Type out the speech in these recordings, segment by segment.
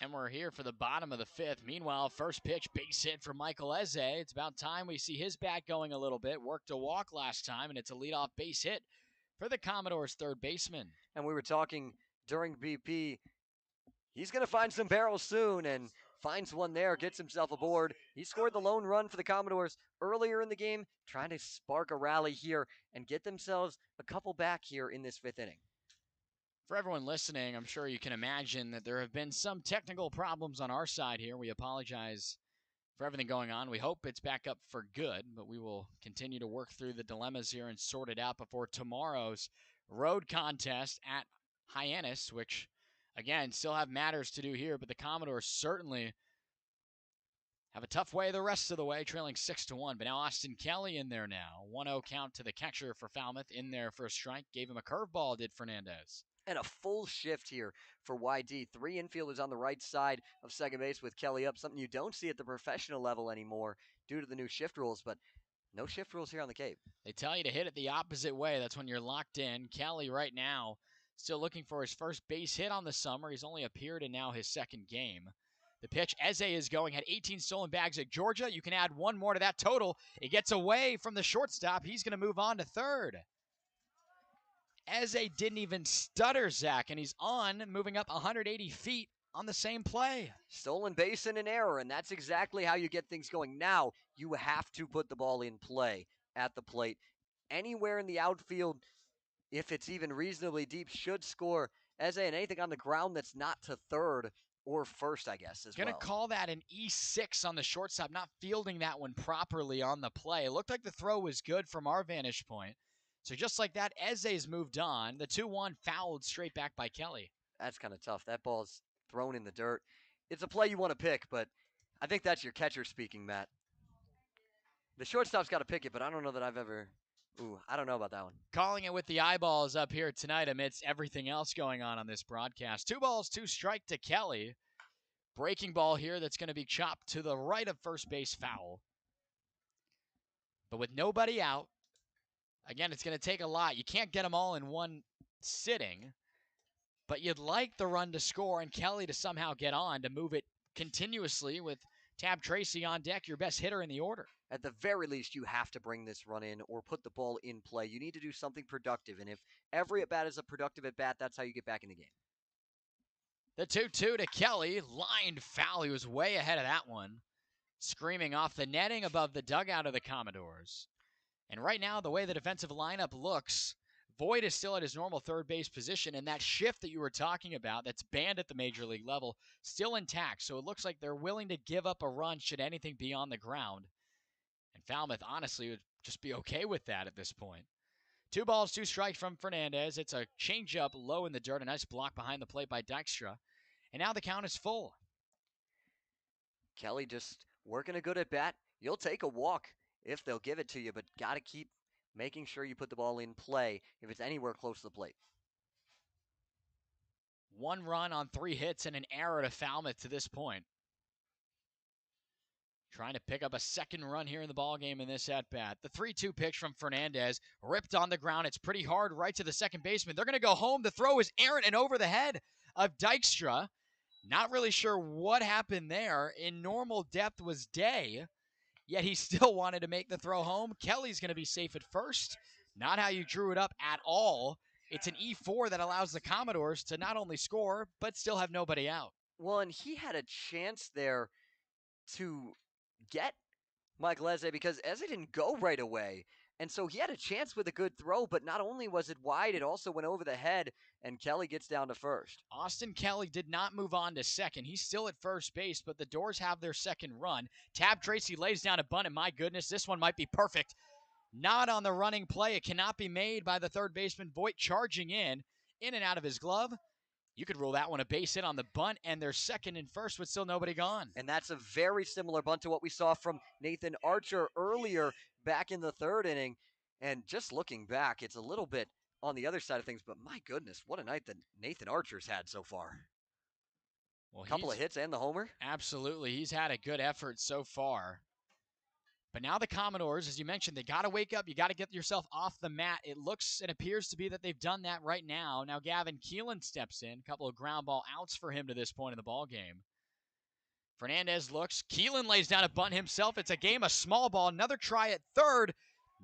And we're here for the bottom of the fifth. Meanwhile, first pitch, base hit for Michael Eze. It's about time we see his bat going a little bit. Worked a walk last time, and it's a leadoff base hit for the Commodores' third baseman. And we were talking during BP, he's going to find some barrels soon, and finds one there, gets himself aboard. He scored the lone run for the Commodores earlier in the game, trying to spark a rally here and get themselves a couple back here in this fifth inning. For everyone listening, I'm sure you can imagine that there have been some technical problems on our side here. We apologize for everything going on. We hope it's back up for good, but we will continue to work through the dilemmas here and sort it out before tomorrow's road contest at Hyannis, which, again, still have matters to do here, but the Commodores certainly have a tough way the rest of the way, trailing 6-1. But now Austin Kelly in there now. 1-0 count to the catcher for Falmouth in there for a strike. Gave him a curveball, did Fernandez. And a full shift here for Y-D. 3 infielders on the right side of second base with Kelly up, something you don't see at the professional level anymore due to the new shift rules, but no shift rules here on the Cape. They tell you to hit it the opposite way. That's when you're locked in. Kelly right now still looking for his first base hit on the summer. He's only appeared in now his second game. The pitch, Eze is going, had 18 stolen bags at Georgia. You can add one more to that total. It gets away from the shortstop. He's going to move on to third. Eze didn't even stutter, Zach, and he's on, moving up 180 feet on the same play. Stolen base and an error, and that's exactly how you get things going. Now, you have to put the ball in play at the plate. Anywhere in the outfield, if it's even reasonably deep, should score. Eze, and anything on the ground that's not to third or first, I guess, as well. Going to call that an E6 on the shortstop, not fielding that one properly on the play. It looked like the throw was good from our vantage point. So just like that, Eze's moved on. The 2-1 fouled straight back by Kelly. That's kind of tough. That ball's thrown in the dirt. It's a play you want to pick, but I think that's your catcher speaking, Matt. The shortstop's got to pick it, but I don't know that I've ever... I don't know about that one. Calling it with the eyeballs up here tonight amidst everything else going on this broadcast. 2 balls, 2 strike to Kelly. Breaking ball here that's going to be chopped to the right of first base, foul. But with nobody out, again, it's going to take a lot. You can't get them all in one sitting, but you'd like the run to score and Kelly to somehow get on to move it continuously with Tab Tracy on deck, your best hitter in the order. At the very least, you have to bring this run in or put the ball in play. You need to do something productive, and if every at-bat is a productive at-bat, that's how you get back in the game. The 2-2 to Kelly, lined foul. He was way ahead of that one. Screaming off the netting above the dugout of the Commodores. And right now, the way the defensive lineup looks, Voigt is still at his normal third base position, and that shift that you were talking about that's banned at the major league level, still intact. So it looks like they're willing to give up a run should anything be on the ground. And Falmouth, honestly, would just be okay with that at this point. 2 balls, 2 strikes from Fernandez. It's a changeup low in the dirt, a nice block behind the plate by Dykstra. And now the count is full. Kelly just working a good at-bat. You'll take a walk if they'll give it to you, but got to keep making sure you put the ball in play if it's anywhere close to the plate. 1 run on 3 hits and an error to Falmouth to this point. Trying to pick up a second run here in the ballgame in this at-bat. The 3-2 pitch from Fernandez, ripped on the ground. It's pretty hard right to the second baseman. They're going to go home. The throw is errant and over the head of Dykstra. Not really sure what happened there. In normal depth was Day, yet he still wanted to make the throw home. Kelly's going to be safe at first. Not how you drew it up at all. It's an E4 that allows the Commodores to not only score, but still have nobody out. Well, and he had a chance there to get Michael Eze because Eze didn't go right away. And so he had a chance with a good throw, but not only was it wide, it also went over the head, and Kelly gets down to first. Austin Kelly did not move on to second. He's still at first base, but the Doors have their second run. Tab Tracy lays down a bunt, and my goodness, this one might be perfect. Not on the running play. It cannot be made by the third baseman. Voigt charging in and out of his glove. You could rule that one a base hit on the bunt, and they're second and first with still nobody gone. And that's a very similar bunt to what we saw from Nathan Archer earlier back in the third inning. And just looking back, it's a little bit on the other side of things, but my goodness, what a night that Nathan Archer's had so far. Well, a couple of hits and the homer. Absolutely. He's had a good effort so far. But now the Commodores, as you mentioned, they got to wake up. You got to get yourself off the mat. It looks and appears to be that they've done that right now. Now Gavin Keelan steps in. A couple of ground ball outs for him to this point in the ball game. Fernandez looks. Keelan lays down a bunt himself. It's a game of small ball. Another try at third.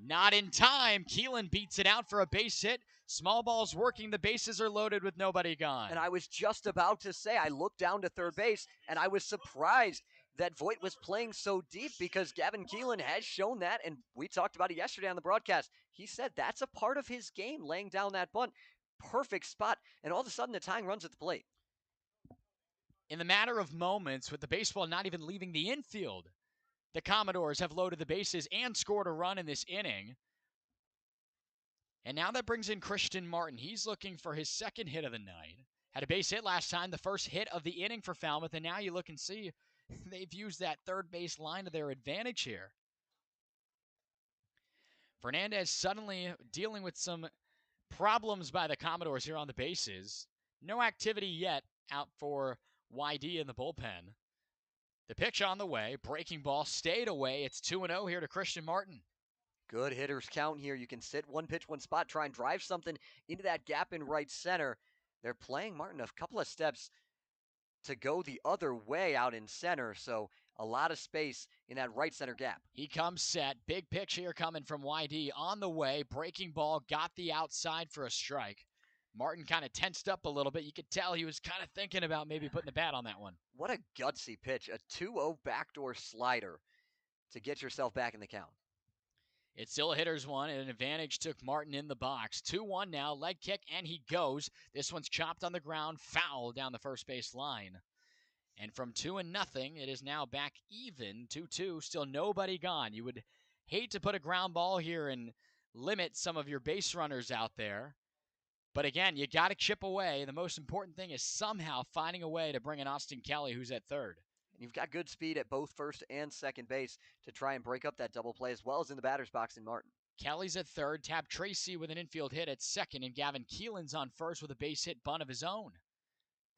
Not in time. Keelan beats it out for a base hit. Small ball's working. The bases are loaded with nobody gone. And I was just about to say, I looked down to third base, and I was surprised that Voit was playing so deep because Gavin Keelan has shown that, and we talked about it yesterday on the broadcast. He said that's a part of his game, laying down that bunt. Perfect spot, and all of a sudden the tying runs at the plate. In the matter of moments, with the baseball not even leaving the infield, the Commodores have loaded the bases and scored a run in this inning. And now that brings in Christian Martin. He's looking for his second hit of the night. Had a base hit last time, the first hit of the inning for Falmouth, and now you look and see they've used that third base line to their advantage here. Fernandez suddenly dealing with some problems by the Commodores here on the bases. No activity yet out for Y-D in the bullpen. The pitch on the way, breaking ball stayed away. It's 2-0 here to Christian Martin. Good hitters count here. You can sit one pitch, one spot, try and drive something into that gap in right center. They're playing Martin a couple of steps to go the other way out in center, so a lot of space in that right center gap. He comes set. Big pitch here coming from Y-D on the way. Breaking ball, got the outside for a strike. Martin kind of tensed up a little bit. You could tell he was kind of thinking about maybe putting the bat on that one. What a gutsy pitch. A 2-0 backdoor slider to get yourself back in the count. It's still a hitter's one, and an advantage took Martin in the box. 2-1 now, leg kick, and he goes. This one's chopped on the ground, foul down the first base line. And from 2-0, it is now back even, 2-2, still nobody gone. You would hate to put a ground ball here and limit some of your base runners out there. But again, you got to chip away. The most important thing is somehow finding a way to bring in Austin Kelly, who's at third. And you've got good speed at both first and second base to try and break up that double play, as well as in the batter's box in Martin. Kelly's at third, Tab Tracy with an infield hit at second, and Gavin Keelan's on first with a base hit bunt of his own.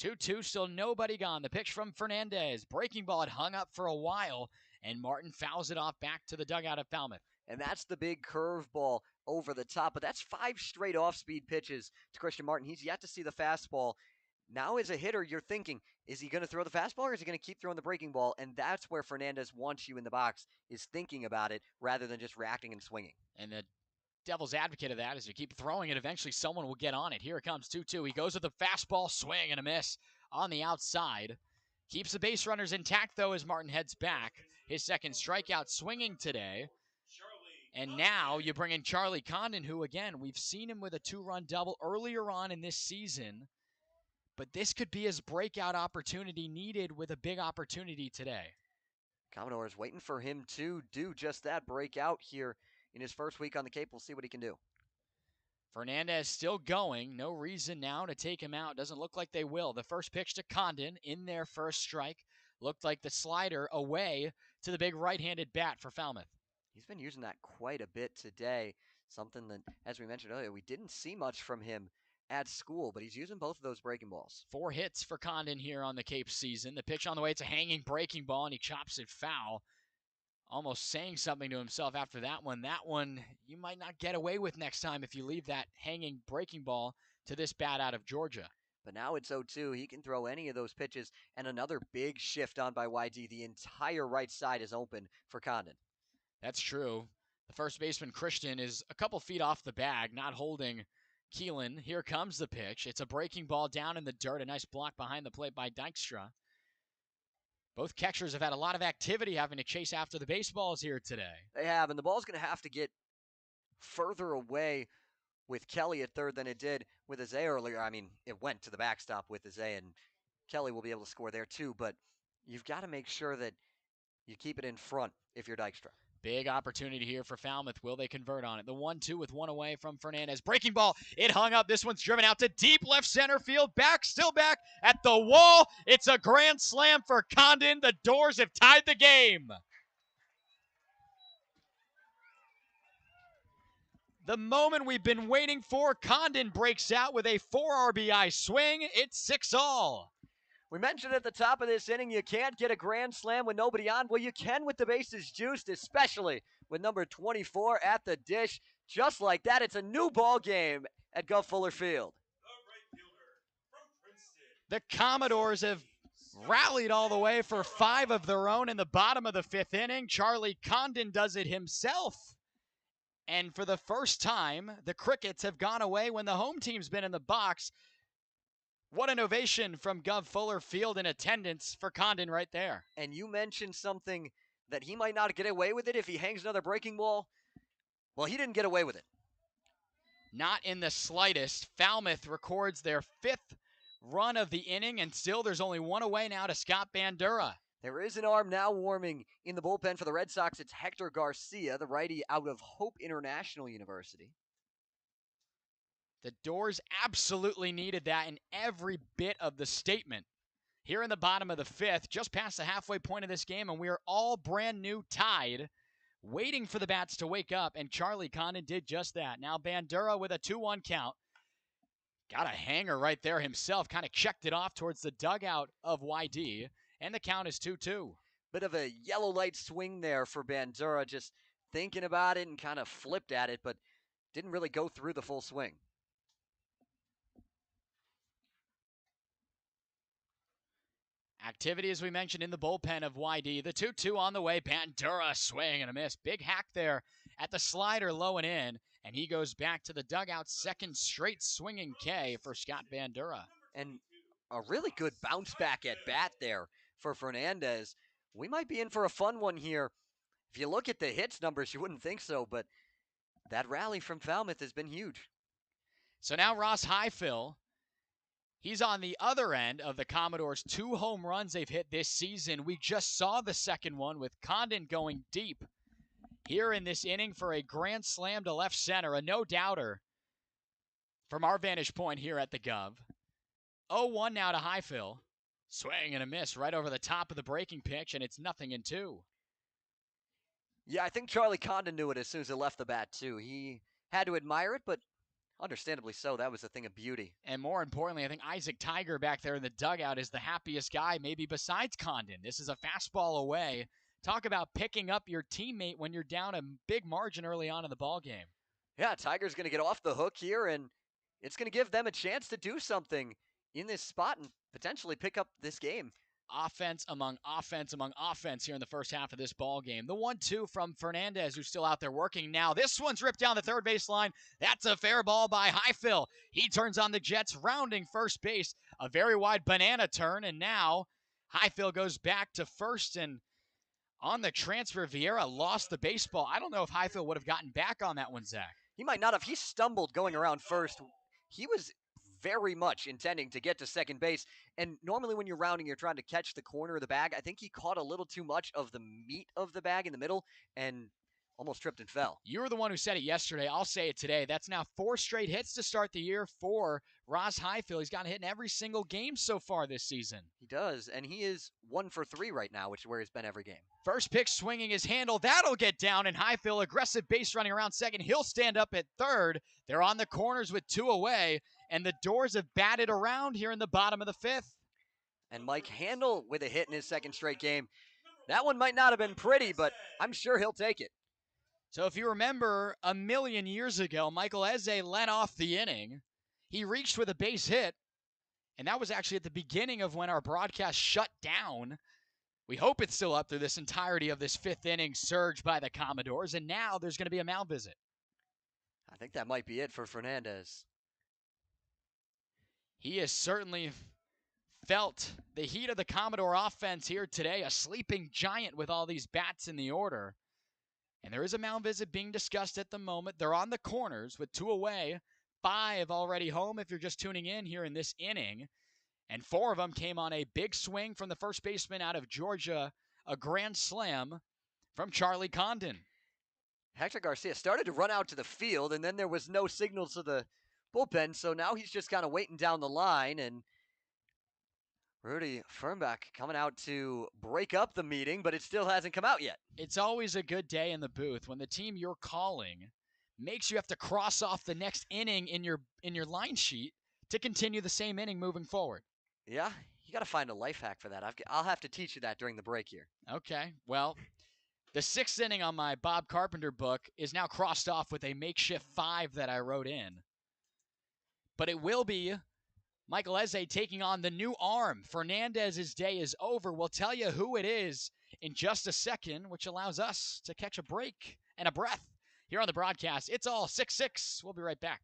2-2, still nobody gone. The pitch from Fernandez. Breaking ball had hung up for a while, and Martin fouls it off back to the dugout of Falmouth. And that's the big curveball over the top, but that's 5 straight off-speed pitches to Christian Martin. He's yet to see the fastball. Now as a hitter, you're thinking, is he going to throw the fastball or is he going to keep throwing the breaking ball? And that's where Fernandez wants you in the box, is thinking about it rather than just reacting and swinging. And the devil's advocate of that is you keep throwing it, eventually someone will get on it. Here it comes, 2-2. He goes with a fastball, swing and a miss on the outside. Keeps the base runners intact, though, as Martin heads back. His second strikeout swinging today. And now you bring in Charlie Condon, who, again, we've seen him with a 2-run double earlier on in this season. But this could be his breakout opportunity needed with a big opportunity today. Commodores waiting for him to do just that, break out here in his first week on the Cape. We'll see what he can do. Fernandez still going. No reason now to take him out. Doesn't look like they will. The first pitch to Condon in their first strike. Looked like the slider away to the big right-handed bat for Falmouth. He's been using that quite a bit today. Something that, as we mentioned earlier, we didn't see much from him at school, but he's using both of those breaking balls. 4 hits for Condon here on the Cape season. The pitch on the way, it's a hanging breaking ball, and he chops it foul. Almost saying something to himself after that one. That one you might not get away with next time if you leave that hanging breaking ball to this bat out of Georgia. But now it's 0-2. He can throw any of those pitches, and another big shift on by Y-D. The entire right side is open for Condon. That's true. The first baseman, Christian, is a couple feet off the bag, not holding Keelan. Here comes the pitch. It's a breaking ball down in the dirt. A nice block behind the plate by Dykstra. Both catchers have had a lot of activity having to chase after the baseballs here today. They have, and the ball's going to have to get further away with Kelly at third than it did with Isaiah earlier. I mean, it went to the backstop with Isaiah, and Kelly will be able to score there too, but you've got to make sure that you keep it in front if you're Dykstra. Big opportunity here for Falmouth. Will they convert on it? The 1-2 with one away from Fernandez. Breaking ball. It hung up. This one's driven out to deep left center field. Back, still back at the wall. It's a grand slam for Condon. The Doors have tied the game. The moment we've been waiting for, Condon breaks out with a 4 RBI swing. It's 6-all. We mentioned at the top of this inning, you can't get a grand slam with nobody on. Well, you can with the bases juiced, especially with number 24 at the dish. Just like that, it's a new ball game at Guv Fuller Field. The Commodores have rallied all the way for 5 of their own in the bottom of the 5th inning. Charlie Condon does it himself. And for the first time, the Crickets have gone away when the home team's been in the box. What an ovation from Guv Fuller Field in attendance for Condon right there. And you mentioned something that he might not get away with it if he hangs another breaking ball. Well, he didn't get away with it. Not in the slightest. Falmouth records their 5th run of the inning, and still there's only one away now to Scott Bandura. There is an arm now warming in the bullpen for the Red Sox. It's Hector Garcia, the righty out of Hope International University. The Doors absolutely needed that in every bit of the statement. Here in the bottom of the 5th, just past the halfway point of this game, and we are all brand new tied, waiting for the bats to wake up, and Charlie Condon did just that. Now Bandura with a 2-1 count. Got a hanger right there himself, kind of checked it off towards the dugout of Y-D, and the count is 2-2. Bit of a yellow light swing there for Bandura, just thinking about it and kind of flipped at it, but didn't really go through the full swing. Activity, as we mentioned, in the bullpen of Y-D. The 2-2 on the way. Bandura swing and a miss. Big hack there at the slider low and in. And he goes back to the dugout. Second straight swinging K for Scott Bandura. And a really good bounce back at bat there for Fernandez. We might be in for a fun one here. If you look at the hits numbers, you wouldn't think so, but that rally from Falmouth has been huge. So now Ross Highfill, he's on the other end of the Commodores' 2 home runs they've hit this season. We just saw the second one with Condon going deep here in this inning for a grand slam to left center, a no-doubter from our vantage point here at the Guv. 0-1 now to Highfill. Swing and a miss right over the top of the breaking pitch, and it's 0-2. Yeah, I think Charlie Condon knew it as soon as it left the bat, too. He had to admire it, but understandably so. That was a thing of beauty. And more importantly, I think Isaac Tiger back there in the dugout is the happiest guy, maybe besides Condon. This is a fastball away. Talk about picking up your teammate when you're down a big margin early on in the ball game. Yeah, Tiger's going to get off the hook here, and it's going to give them a chance to do something in this spot and potentially pick up this game. Offense among offense among offense here in the first half of this ball game. The 1-2 from Fernandez, who's still out there working now. This one's ripped down the third baseline. That's a fair ball by Highfill. He turns on the Jets, rounding first base. A very wide banana turn, and now Highfill goes back to first, and on the transfer, Vieira lost the baseball. I don't know if Highfill would have gotten back on that one, Zach. He might not have. He stumbled going around first. He was very much intending to get to second base. And normally when you're rounding, you're trying to catch the corner of the bag. I think he caught a little too much of the meat of the bag in the middle and almost tripped and fell. You were the one who said it yesterday. I'll say it today. That's now 4 straight hits to start the year for Ross Highfill. He's gotten hit in every single game so far this season. He does, and he is 1 for 3 right now, which is where he's been every game. First pitch swinging his handle. That'll get down, and Highfill, aggressive base running around second. He'll stand up at third. They're on the corners with 2 away, and the Doors have batted around here in the bottom of the 5th. And Mike Handel with a hit in his second straight game. That one might not have been pretty, but I'm sure he'll take it. So if you remember, a million years ago, Michael Eze led off the inning. He reached with a base hit, and that was actually at the beginning of when our broadcast shut down. We hope it's still up through this entirety of this 5th inning surge by the Commodores, and now there's going to be a mound visit. I think that might be it for Fernandez. He has certainly felt the heat of the Commodore offense here today, a sleeping giant with all these bats in the order. And there is a mound visit being discussed at the moment. They're on the corners with 2 away, 5 already home if you're just tuning in here in this inning. And 4 of them came on a big swing from the first baseman out of Georgia, a grand slam from Charlie Condon. Hector Garcia started to run out to the field, and then there was no signal to the bullpen, so now he's just kind of waiting down the line, and Rudy Fernbach coming out to break up the meeting, but it still hasn't come out yet. It's always a good day in the booth when the team you're calling makes you have to cross off the next inning in your line sheet to continue the same inning moving forward. Yeah, you got to find a life hack for that. I'll have to teach you that during the break here. Okay, well, the 6th inning on my Bob Carpenter book is now crossed off with a makeshift 5 that I wrote in. But it will be Michael Eze taking on the new arm. Fernandez's day is over. We'll tell you who it is in just a second, which allows us to catch a break and a breath here on the broadcast. It's all 6-6. We'll be right back.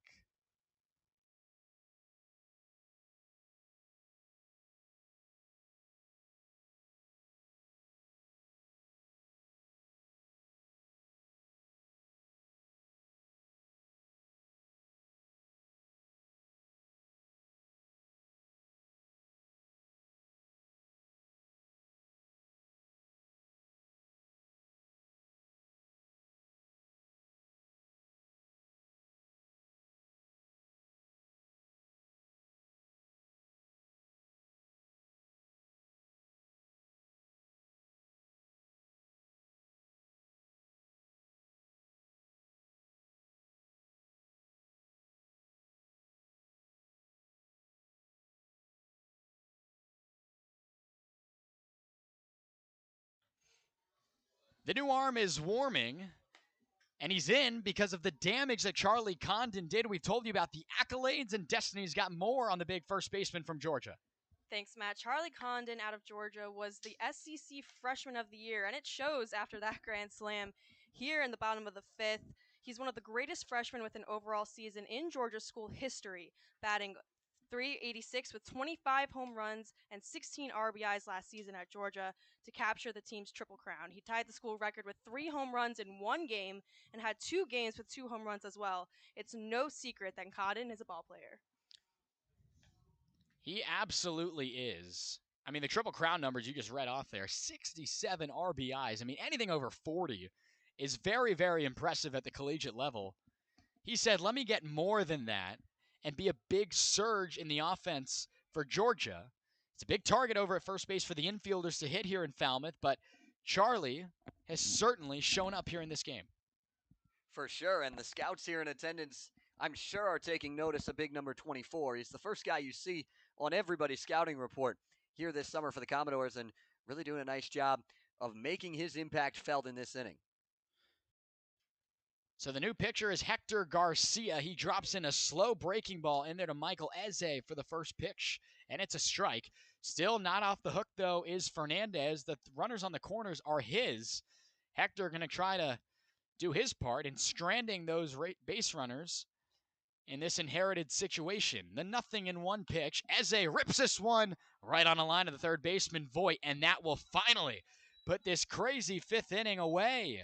The new arm is warming, and he's in because of the damage that Charlie Condon did. We've told you about the accolades, and Destiny's got more on the big first baseman from Georgia. Thanks, Matt. Charlie Condon out of Georgia was the SEC Freshman of the Year, and it shows after that grand slam here in the bottom of the fifth. He's one of the greatest freshmen with an overall season in Georgia school history, batting .386 with 25 home runs and 16 RBIs last season at Georgia to capture the team's triple crown. He tied the school record with 3 home runs in one game and had 2 games with 2 home runs as well. It's no secret that Condon is a ball player. He absolutely is. I mean, the Triple Crown numbers you just read off there, 67 RBIs. I mean, anything over 40 is very, very impressive at the collegiate level. He said, let me get more than that and be a big surge in the offense for Georgia. It's a big target over at first base for the infielders to hit here in Falmouth, but Charlie has certainly shown up here in this game. For sure, and the scouts here in attendance, I'm sure, are taking notice of big number 24. He's the first guy you see on everybody's scouting report here this summer for the Commodores, and really doing a nice job of making his impact felt in this inning. So the new pitcher is Hector Garcia. He drops in a slow breaking ball in there to Michael Eze for the first pitch, and it's a strike. Still not off the hook, though, is Fernandez. The runners on the corners are his. Hector going to try to do his part in stranding those base runners in this inherited situation. The 0-1 pitch. Eze rips this one right on the line of the third baseman, Voit, and that will finally put this crazy fifth inning away.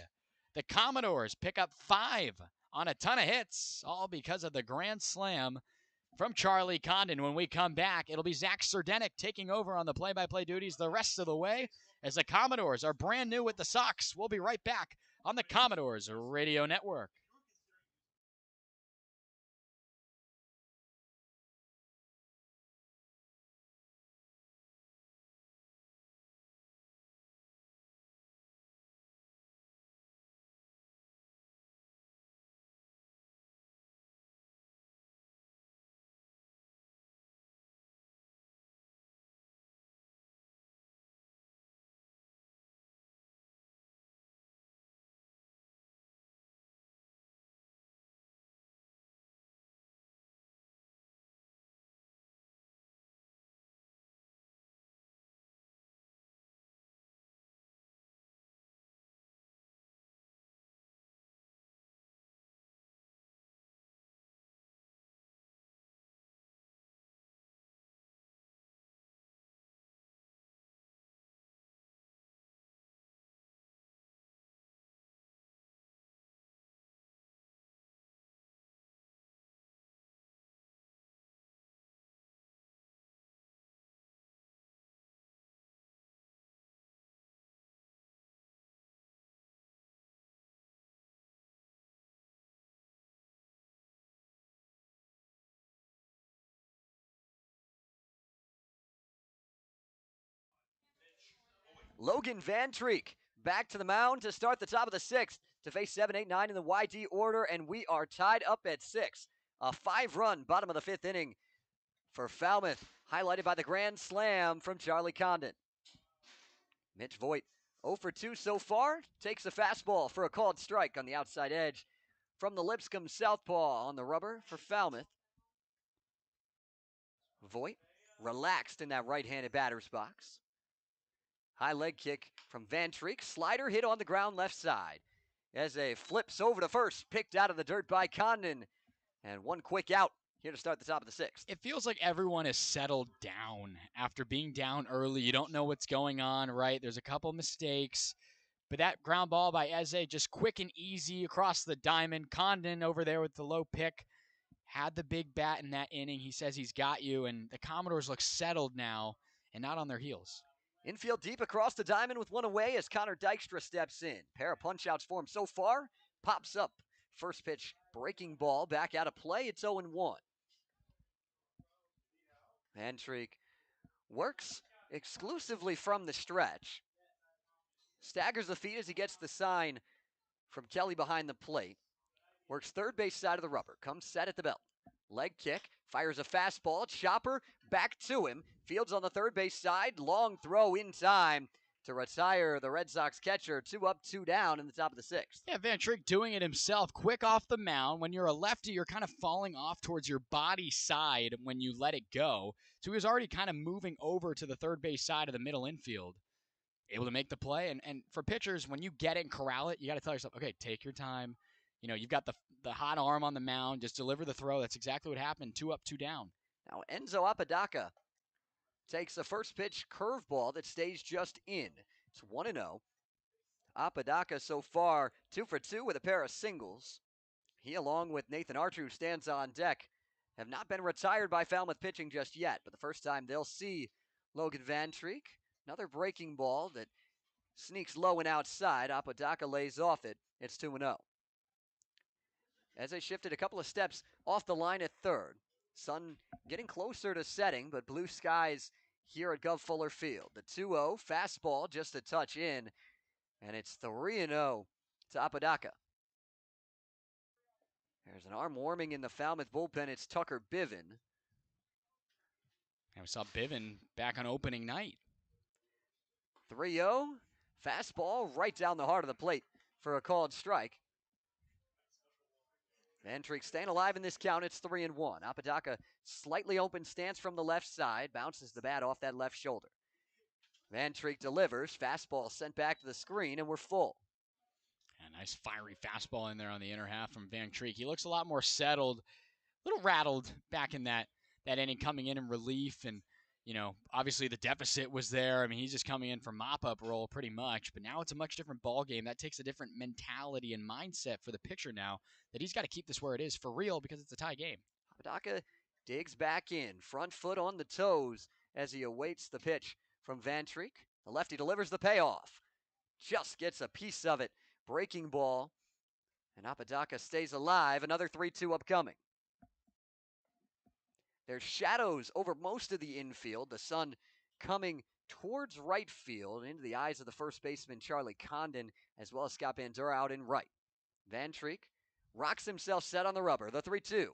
The Commodores pick up 5 on a ton of hits, all because of the grand slam from Charlie Condon. When we come back, it'll be Zach Surdenik taking over on the play-by-play duties the rest of the way as the Commodores are brand new with the Sox. We'll be right back on the Commodores Radio Network. Logan Van Treek back to the mound to start the top of the 6th to face 7, 8, 9 in the Y-D order, and we are tied up at 6. A 5-run bottom of the 5th inning for Falmouth, highlighted by the grand slam from Charlie Condon. Mitch Voit, 0 for 2 so far, takes a fastball for a called strike on the outside edge from the Lipscomb southpaw on the rubber for Falmouth. Voigt relaxed in that right-handed batter's box. High leg kick from Van Treek. Slider hit on the ground left side. Eze flips over to first, picked out of the dirt by Condon. And one quick out here to start the top of the sixth. It feels like everyone is settled down after being down early. You don't know what's going on, right? There's a couple mistakes. But that ground ball by Eze, just quick and easy across the diamond. Condon over there with the low pick. Had the big bat in that inning. He says he's got you, and the Commodores look settled now and not on their heels. Infield deep across the diamond with one away as Connor Dykstra steps in. Pair of punch-outs for him so far. Pops up. First pitch, breaking ball, back out of play. It's 0-1. Van Treek works exclusively from the stretch. Staggers the feet as he gets the sign from Kelly behind the plate. Works third base side of the rubber. Comes set at the belt. Leg kick. Fires a fastball. Chopper back to him. Fields on the third base side. Long throw in time to retire the Red Sox catcher. 2 up, 2 down in the top of the sixth. Yeah, Van Treek doing it himself. Quick off the mound. When you're a lefty, you're kind of falling off towards your body side when you let it go. So he was already kind of moving over to the third base side of the middle infield. Able to make the play. And for pitchers, when you get it and corral it, you got to tell yourself, okay, take your time. You know, you've got the hot arm on the mound. Just deliver the throw. That's exactly what happened. 2 up, 2 down. Now Enzo Apodaca takes the first pitch curveball that stays just in. It's 1-0. Apodaca so far 2 for 2 with a pair of singles. He, along with Nathan Archer, who stands on deck, have not been retired by Falmouth pitching just yet. But the first time they'll see Logan Van Treek. Another breaking ball that sneaks low and outside. Apodaca lays off it. It's 2-0. As they shifted a couple of steps off the line at third. Sun getting closer to setting, but blue skies here at Guv Fuller Field. The 2-0 fastball just a touch in, and it's 3-0 to Apodaca. There's an arm warming in the Falmouth bullpen. It's Tucker Biven. And we saw Biven back on opening night. 3-0, fastball right down the heart of the plate for a called strike. Van Treek staying alive in this count. It's 3-1. Apodaca slightly open stance from the left side. Bounces the bat off that left shoulder. Van Treek delivers. Fastball sent back to the screen, and we're full. A nice fiery fastball in there on the inner half from Van Treek. He looks a lot more settled, a little rattled back in that inning, coming in relief. And, you know, obviously the deficit was there. I mean, he's just coming in for mop-up role pretty much. But now it's a much different ball game. That takes a different mentality and mindset for the pitcher now, that he's got to keep this where it is for real because it's a tie game. Apodaca digs back in, front foot on the toes as he awaits the pitch from Van Treek. The lefty delivers the payoff. Just gets a piece of it. Breaking ball. And Apodaca stays alive. Another 3-2 upcoming. There's shadows over most of the infield. The sun coming towards right field into the eyes of the first baseman, Charlie Condon, as well as Scott Bandura out in right. Van Treek rocks himself set on the rubber. The 3-2.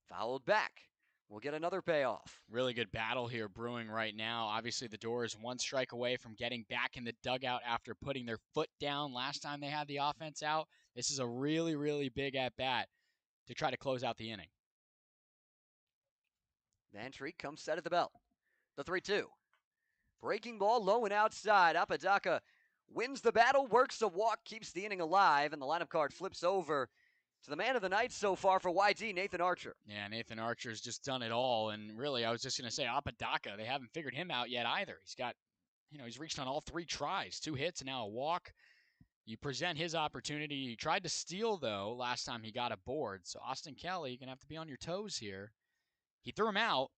Fouled back. We'll get another payoff. Really good battle here brewing right now. Obviously, the Doors one strike away from getting back in the dugout after putting their foot down last time they had the offense out. This is a really, really big at-bat to try to close out the inning. Van Treek comes set at the belt. The 3-2. Breaking ball low and outside. Apodaca wins the battle, works a walk, keeps the inning alive, and the lineup card flips over to the man of the night so far for Y-D, Nathan Archer. Yeah, Nathan Archer's just done it all. And really, I was just going to say Apodaca, they haven't figured him out yet either. He's got, you know, he's reached on all 3 tries, 2 hits and now a walk. You present his opportunity. He tried to steal, though, last time he got a board. So Austin Kelly, you're going to have to be on your toes here. He threw him out,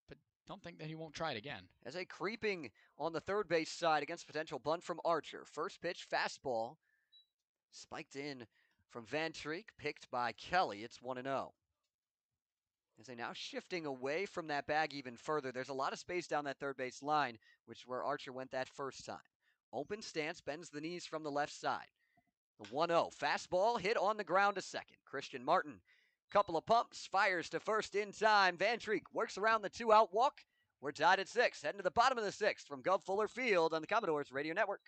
but don't think that he won't try it again. As a creeping on the third base side against potential bunt from Archer. First pitch, fastball. Spiked in from Van Treek, picked by Kelly. It's 1-0. As they now shifting away from that bag even further. There's a lot of space down that third base line, which is where Archer went that first time. Open stance, bends the knees from the left side. The 1-0. Fastball hit on the ground to second. Christian Martin, couple of pumps, fires to first in time. Van Treek works around the 2-out walk. We're tied at 6, heading to the bottom of the 6th from Guv Fuller Field on the Commodores Radio Network.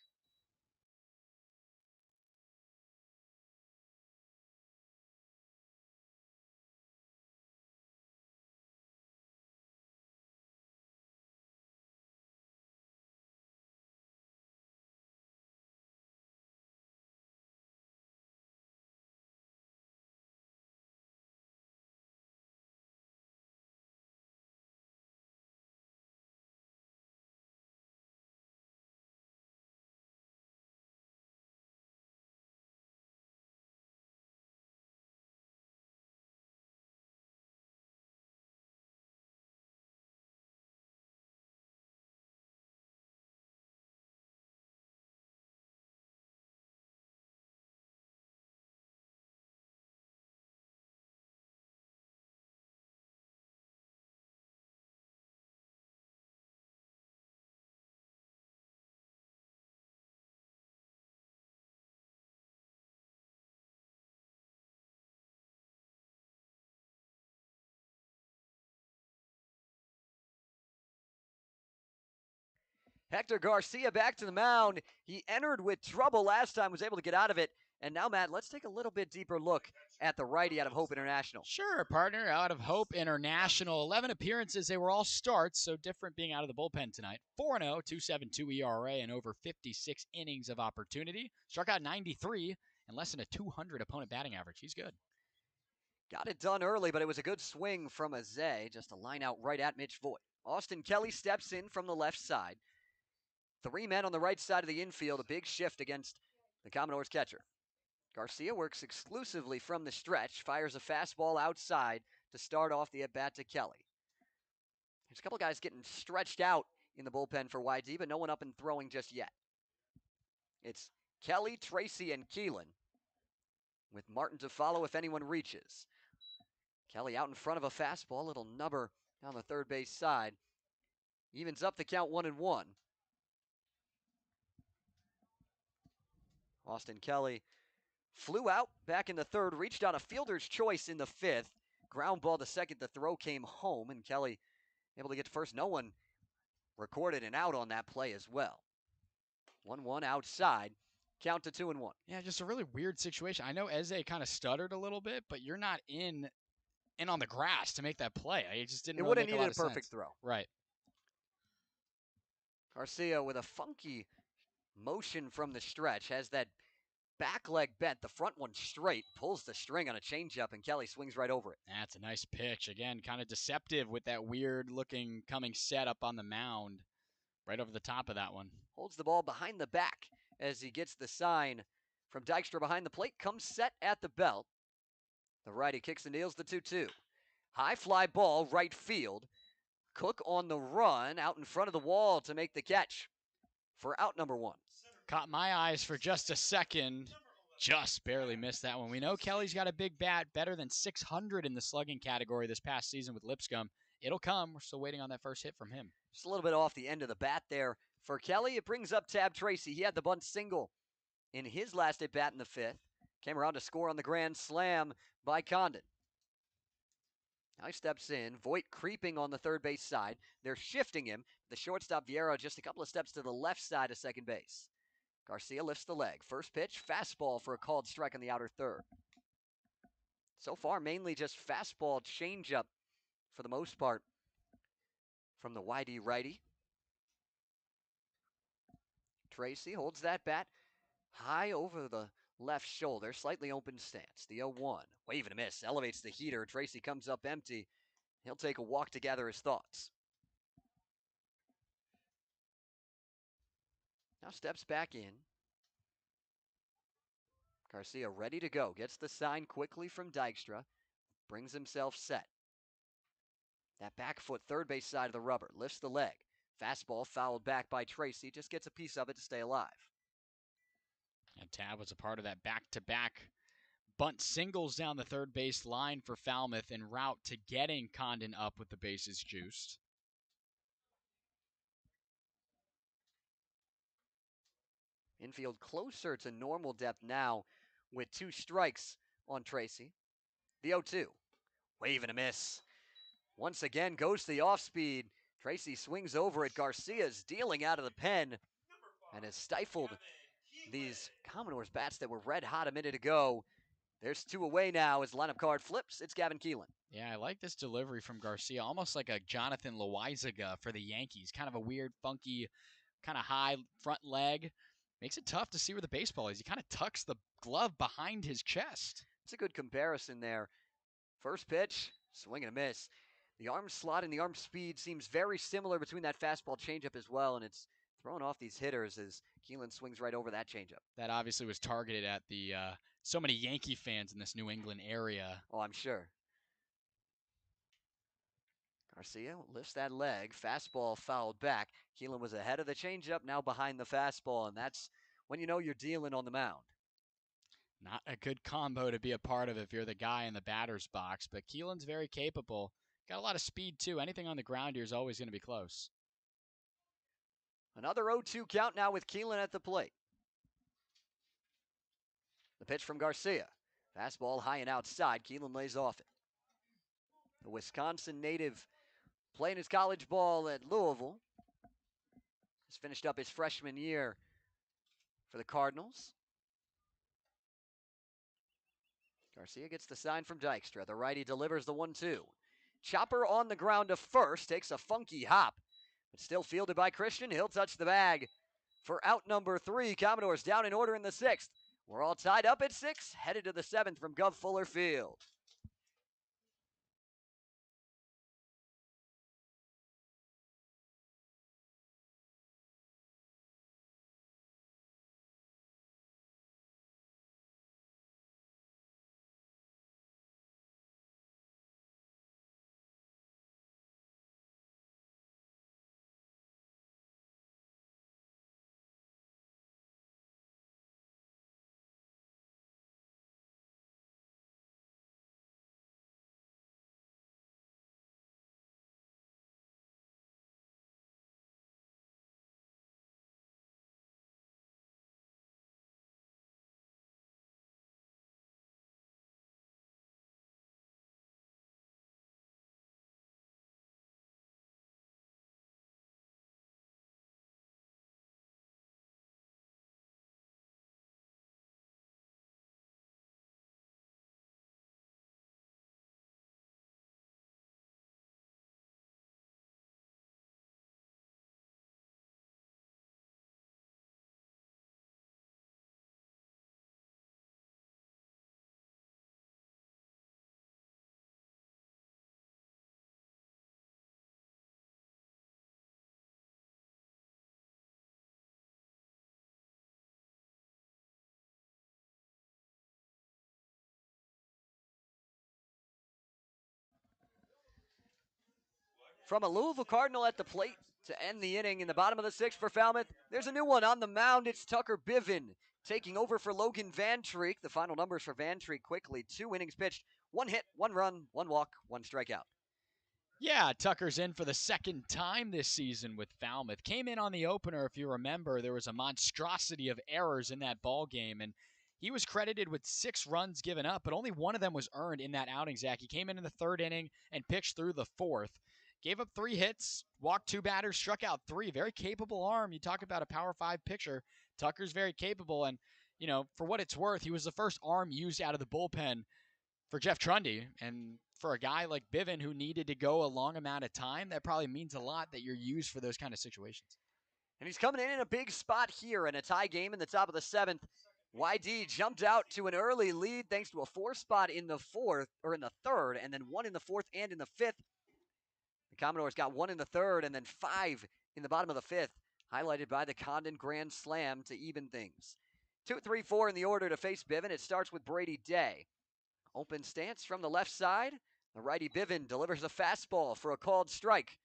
Hector Garcia back to the mound. He entered with trouble last time, was able to get out of it. And now, Matt, let's take a little bit deeper look at the righty out of Hope International. Sure, partner. Out of Hope International, 11 appearances. They were all starts, so different being out of the bullpen tonight. 4-0, 2.72 ERA, and over 56 innings of opportunity. Struck out 93 and less than a 200 opponent batting average. He's good. Got it done early, but it was a good swing from Aze. Just a line out right at Mitch Voigt. Austin Kelly steps in from the left side. 3 men on the right side of the infield. A big shift against the Commodores catcher. Garcia works exclusively from the stretch, fires a fastball outside to start off the at-bat to Kelly. There's a couple guys getting stretched out in the bullpen for Y-D, but no one up and throwing just yet. It's Kelly, Tracy, and Keelan, with Martin to follow if anyone reaches. Kelly out in front of a fastball, little nubber down the third base side. Evens up the count 1-1. Austin Kelly flew out back in the third, reached on a fielder's choice in the fifth. Ground ball to second, the throw came home, and Kelly able to get to first. No one recorded an out on that play as well. 1-1 outside, count to 2-1. Yeah, just a really weird situation. I know Eze kind of stuttered a little bit, but you're not in on the grass to make that play. It just didn't. It really would have make a needed lot a of perfect sense. throw. Right. Garcia with a funky motion from the stretch, has that back leg bent, the front one straight, pulls the string on a changeup, and Kelly swings right over it. That's a nice pitch. Again, kind of deceptive with that weird looking coming set up on the mound. Right over the top of that one. Holds the ball behind the back as he gets the sign from Dykstra behind the plate, comes set at the belt. The righty kicks and deals the 2-2. High fly ball, right field. Cook on the run, out in front of the wall to make the catch for out number 1. Caught my eyes for just a second. Just barely missed that one. We know Kelly's got a big bat, better than 600 in the slugging category this past season with Lipscomb. It'll come. We're still waiting on that first hit from him. Just a little bit off the end of the bat there for Kelly. It brings up Tab Tracy. He had the bunt single in his last at bat in the fifth. Came around to score on the grand slam by Condon. Now he steps in. Voigt creeping on the third base side. They're shifting him. The shortstop Vieira just a couple of steps to the left side of second base. Garcia lifts the leg. First pitch, fastball for a called strike on the outer third. So far, mainly just fastball changeup for the most part from the Y-D righty. Tracy holds that bat high over the left shoulder, slightly open stance. The 0-1, wave and a miss, elevates the heater. Tracy comes up empty. He'll take a walk to gather his thoughts. Now steps back in. Garcia ready to go. Gets the sign quickly from Dykstra. Brings himself set. That back foot, third base side of the rubber. Lifts the leg. Fastball fouled back by Tracy. Just gets a piece of it to stay alive. And Tab was a part of that back-to-back bunt singles down the third base line for Falmouth en route to getting Condon up with the bases juiced. Infield closer to normal depth now with 2 strikes on Tracy. The 0-2, wave and a miss. Once again goes to the off-speed. Tracy swings over it. Garcia's dealing out of the pen and has stifled these Commodores bats that were red hot a minute ago. There's 2 away now as the lineup card flips. It's Gavin Keelan. Yeah, I like this delivery from Garcia, almost like a Jonathan Loizaga for the Yankees. Kind of a weird, funky, kind of high front leg. Makes it tough to see where the baseball is. He kind of tucks the glove behind his chest. It's a good comparison there. First pitch, swing and a miss. The arm slot and the arm speed seems very similar between that fastball changeup as well, and it's throwing off these hitters as Keelan swings right over that changeup. That obviously was targeted at the so many Yankee fans in this New England area. Oh, I'm sure. Garcia lifts that leg. Fastball fouled back. Keelan was ahead of the changeup, now behind the fastball, and that's when you know you're dealing on the mound. Not a good combo to be a part of if you're the guy in the batter's box, but Keelan's very capable. Got a lot of speed, too. Anything on the ground here is always going to be close. Another 0-2 count now with Keelan at the plate. The pitch from Garcia. Fastball high and outside. Keelan lays off it. The Wisconsin native playing his college ball at Louisville. He's finished up his freshman year for the Cardinals. Garcia gets the sign from Dykstra. The righty delivers the 1-2. Chopper on the ground to first, takes a funky hop, but still fielded by Christian. He'll touch the bag for out number 3. Commodores down in order in the 6th. We're all tied up at 6, headed to the 7th from Guv Fuller Field. From a Louisville Cardinal at the plate to end the inning in the bottom of the 6th for Falmouth, there's a new one on the mound. It's Tucker Bivin taking over for Logan Van Treek. The final numbers for Van Treek quickly. 2 innings pitched, 1 hit, 1 run, 1 walk, 1 strikeout. Yeah, Tucker's in for the second time this season with Falmouth. Came in on the opener, if you remember. There was a monstrosity of errors in that ball game, and he was credited with 6 runs given up, but only 1 of them was earned in that outing, Zach. He came in the 3rd inning and pitched through the 4th. Gave up 3 hits, walked 2 batters, struck out 3. Very capable arm. You talk about a Power 5 pitcher. Tucker's very capable, and, you know, for what it's worth, he was the first arm used out of the bullpen for Jeff Trundy. And for a guy like Bivin who needed to go a long amount of time, that probably means a lot that you're used for those kind of situations. And he's coming in a big spot here in a tie game in the top of the 7th. Y-D jumped out to an early lead thanks to a 4 spot in the 4th, or in the 3rd, and then 1 in the 4th and in the 5th. The Commodores got 1 in the 3rd and then 5 in the bottom of the 5th, highlighted by the Condon grand slam to even things. 2, 3, 4 in the order to face Bivin. It starts with Brady Day. Open stance from the left side. The righty Bivin delivers a fastball for a called strike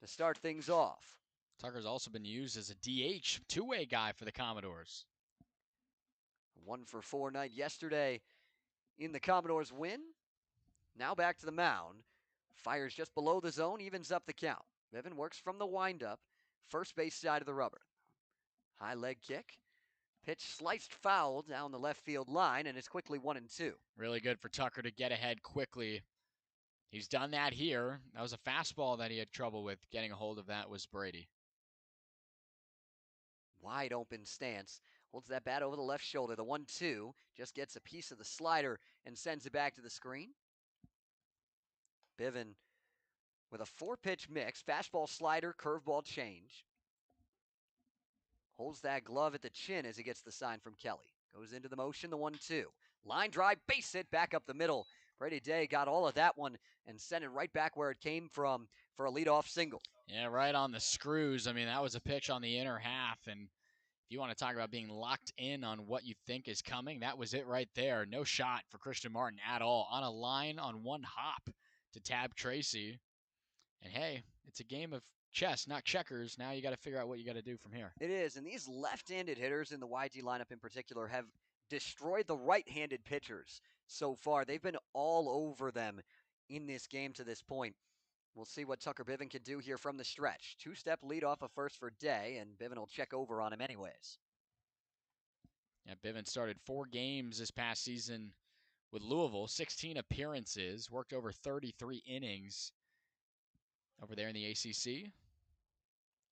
to start things off. Tucker's also been used as a DH, 2-way guy for the Commodores. 1 for 4 night yesterday in the Commodores win. Now back to the mound. Fires just below the zone, evens up the count. Bivin works from the windup, first base side of the rubber. High leg kick. Pitch sliced foul down the left field line, and it's quickly 1-2. Really good for Tucker to get ahead quickly. He's done that here. That was a fastball that he had trouble with. Getting a hold of that was Brady. Wide open stance. Holds that bat over the left shoulder. The 1-2 just gets a piece of the slider and sends it back to the screen. Bivin with a 4-pitch mix. Fastball, slider, curveball, change. Holds that glove at the chin as he gets the sign from Kelly. Goes into the motion, the 1-2. Line drive, base hit, back up the middle. Brady Day got all of that one and sent it right back where it came from for a leadoff single. Yeah, right on the screws. I mean, that was a pitch on the inner half, and if you want to talk about being locked in on what you think is coming, that was it right there. No shot for Christian Martin at all. On a line on 1 hop to Tab Tracy. And hey, it's a game of chess, not checkers. Now you got to figure out what you got to do from here. It is, and these left-handed hitters in the Y-D lineup in particular have destroyed the right-handed pitchers so far. They've been all over them in this game to this point. We'll see what Tucker Bivin can do here from the stretch. 2-step lead off a first for Day, and Bivin will check over on him anyways. Yeah, Bivin started 4 games this past season with Louisville, 16 appearances, worked over 33 innings over there in the ACC.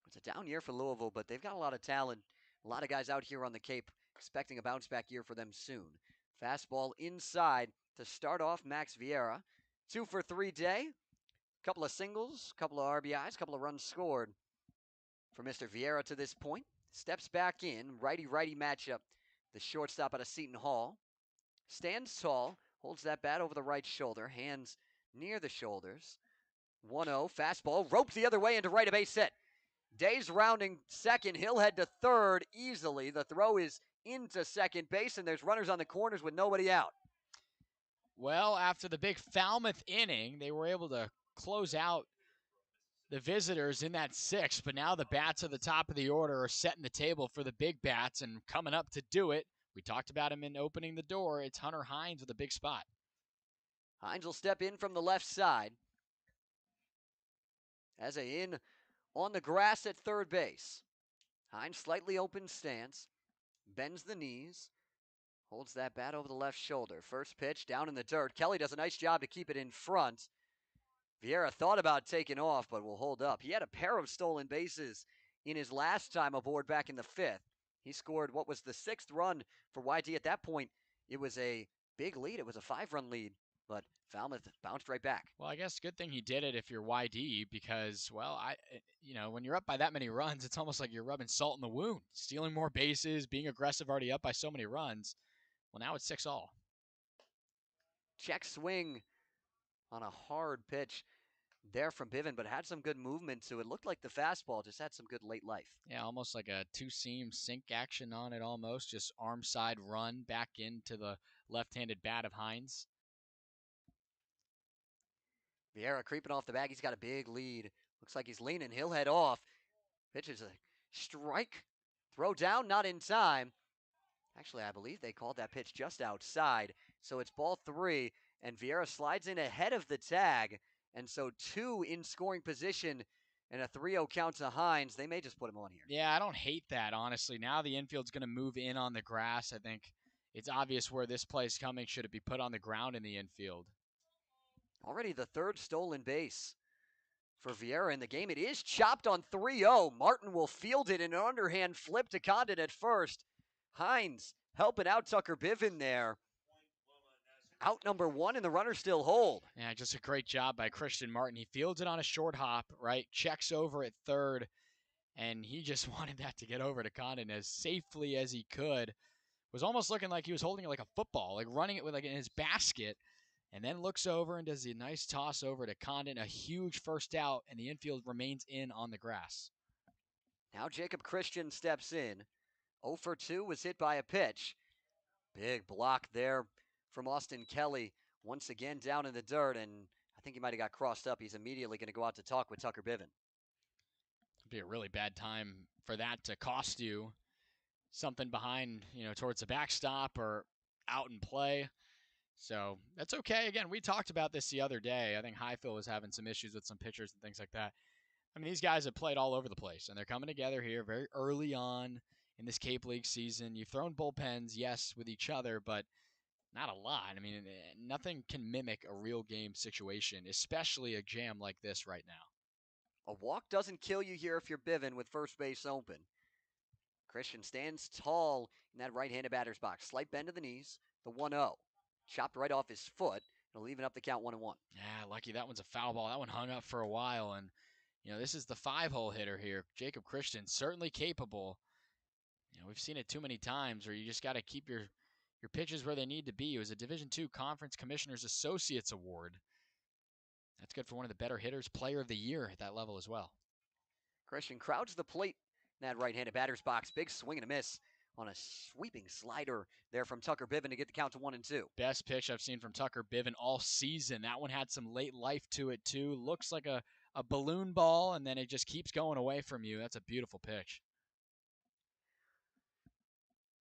It's a down year for Louisville, but they've got a lot of talent. A lot of guys out here on the Cape expecting a bounce-back year for them soon. Fastball inside to start off Max Vieira. 2 for 3 day. Couple of singles, couple of RBIs, couple of runs scored for Mr. Vieira to this point. Steps back in, righty-righty matchup. The shortstop out of Seton Hall. Stands tall, holds that bat over the right shoulder, hands near the shoulders. 1-0, fastball, roped the other way into right, a base hit. Day's rounding second, he'll head to third easily. The throw is into second base, and there's runners on the corners with nobody out. Well, after the big Falmouth inning, they were able to close out the visitors in that sixth, but now the bats at the top of the order are setting the table for the big bats, and coming up to do it, we talked about him in opening the door, it's Hunter Hines with a big spot. Hines will step in from the left side. As a in on the grass at third base. Hines slightly open stance, bends the knees, holds that bat over the left shoulder. First pitch down in the dirt. Kelly does a nice job to keep it in front. Vieira thought about taking off, but will hold up. He had a pair of stolen bases in his last time aboard back in the fifth. He scored what was the sixth run for Y-D. At that point, it was a big lead. It was a 5-run lead, but Falmouth bounced right back. Well, I guess good thing he did it if you're Y-D because, well, when you're up by that many runs, it's almost like you're rubbing salt in the wound, stealing more bases, being aggressive, already up by so many runs. Well, now it's 6-all. Check swing on a hard pitch there from Bivin, but had some good movement to it. Looked like the fastball just had some good late life. Yeah, almost like a two-seam sink action on it almost. Just arm side run back into the left-handed bat of Hines. Vieira creeping off the bag. He's got a big lead. Looks like he's leaning. He'll head off. Pitches a strike. Throw down, not in time. Actually, I believe they called that pitch just outside. So it's ball 3, and Vieira slides in ahead of the tag. And so 2 in scoring position and a 3-0 count to Hines. They may just put him on here. Yeah, I don't hate that, honestly. Now the infield's going to move in on the grass. I think it's obvious where this play's coming. Should it be put on the ground in the infield? Already the third stolen base for Vieira in the game. It is chopped on 3-0. Martin will field it in an underhand flip to Condon at first. Hines helping out Tucker Bivin there. Out number 1, and the runner still hold. Yeah, just a great job by Christian Martin. He fields it on a short hop, right? Checks over at third, and he just wanted that to get over to Condon as safely as he could. Was almost looking like he was holding it like a football, like running it with like in his basket, and then looks over and does a nice toss over to Condon. A huge first out, and the infield remains in on the grass. Now Jacob Christian steps in. 0 for 2 was hit by a pitch. Big block there from Austin Kelly. Once again down in the dirt, and I think he might have got crossed up. He's immediately going to go out to talk with Tucker Bivin. It'd be a really bad time for that to cost you something behind, towards the backstop or out in play. So that's okay. Again, we talked about this the other day. I think Highfield was having some issues with some pitchers and things like that. I mean, these guys have played all over the place, and they're coming together here very early on in this Cape League season. You've thrown bullpens, yes, with each other, but not a lot. I mean, nothing can mimic a real game situation, especially a jam like this right now. A walk doesn't kill you here if you're Bivin with first base open. Christian stands tall in that right-handed batter's box. Slight bend to the knees, the 1-0. Chopped right off his foot. It'll even up the count 1-1. Yeah, lucky that one's a foul ball. That one hung up for a while, and this is the 5-hole hitter here. Jacob Christian, certainly capable. We've seen it too many times where you just got to keep your pitches where they need to be. It was a Division II Conference Commissioner's Associates Award. That's good for one of the better hitters, player of the year at that level as well. Christian crowds the plate in that right-handed batter's box. Big swing and a miss on a sweeping slider there from Tucker Bivin to get the count to 1-2. Best pitch I've seen from Tucker Bivin all season. That one had some late life to it too. Looks like a balloon ball, and then it just keeps going away from you. That's a beautiful pitch.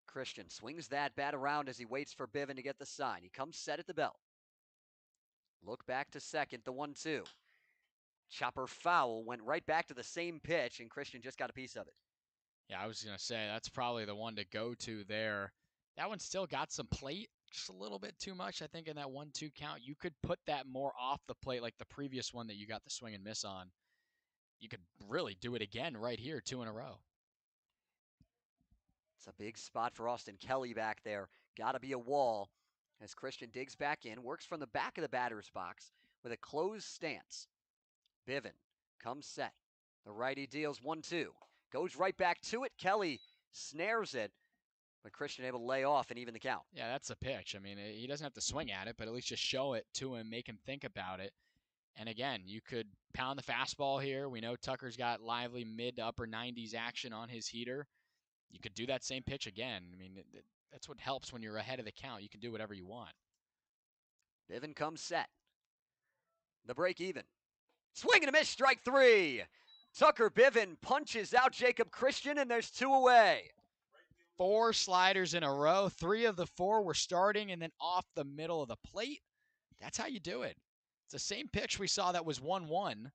Christian swings that bat around as he waits for Bivin to get the sign. He comes set at the belt. Look back to second, the 1-2. Chopper foul, went right back to the same pitch, and Christian just got a piece of it. Yeah, I was going to say, that's probably the one to go to there. That one still got some plate, just a little bit too much, I think, in that 1-2 count. You could put that more off the plate like the previous one that you got the swing and miss on. you could really do it again right here, 2 in a row. It's a big spot for Austin Kelly back there. Got to be a wall as Christian digs back in, works from the back of the batter's box with a closed stance. Bivin comes set. The righty deals 1-2. Goes right back to it. Kelly snares it, but Christian able to lay off and even the count. Yeah, that's a pitch. I mean, he doesn't have to swing at it, but at least just show it to him, make him think about it. And again, you could pound the fastball here. We know Tucker's got lively mid to upper 90s action on his heater. You could do that same pitch again. I mean, that's what helps when you're ahead of the count. You can do whatever you want. Bivin comes set. The break even. Swing and a miss, strike 3. Tucker Bivin punches out Jacob Christian, and there's 2 away. 4 sliders in a row. 3 of the 4 were starting and then off the middle of the plate. That's how you do it. It's the same pitch we saw that was 1-1.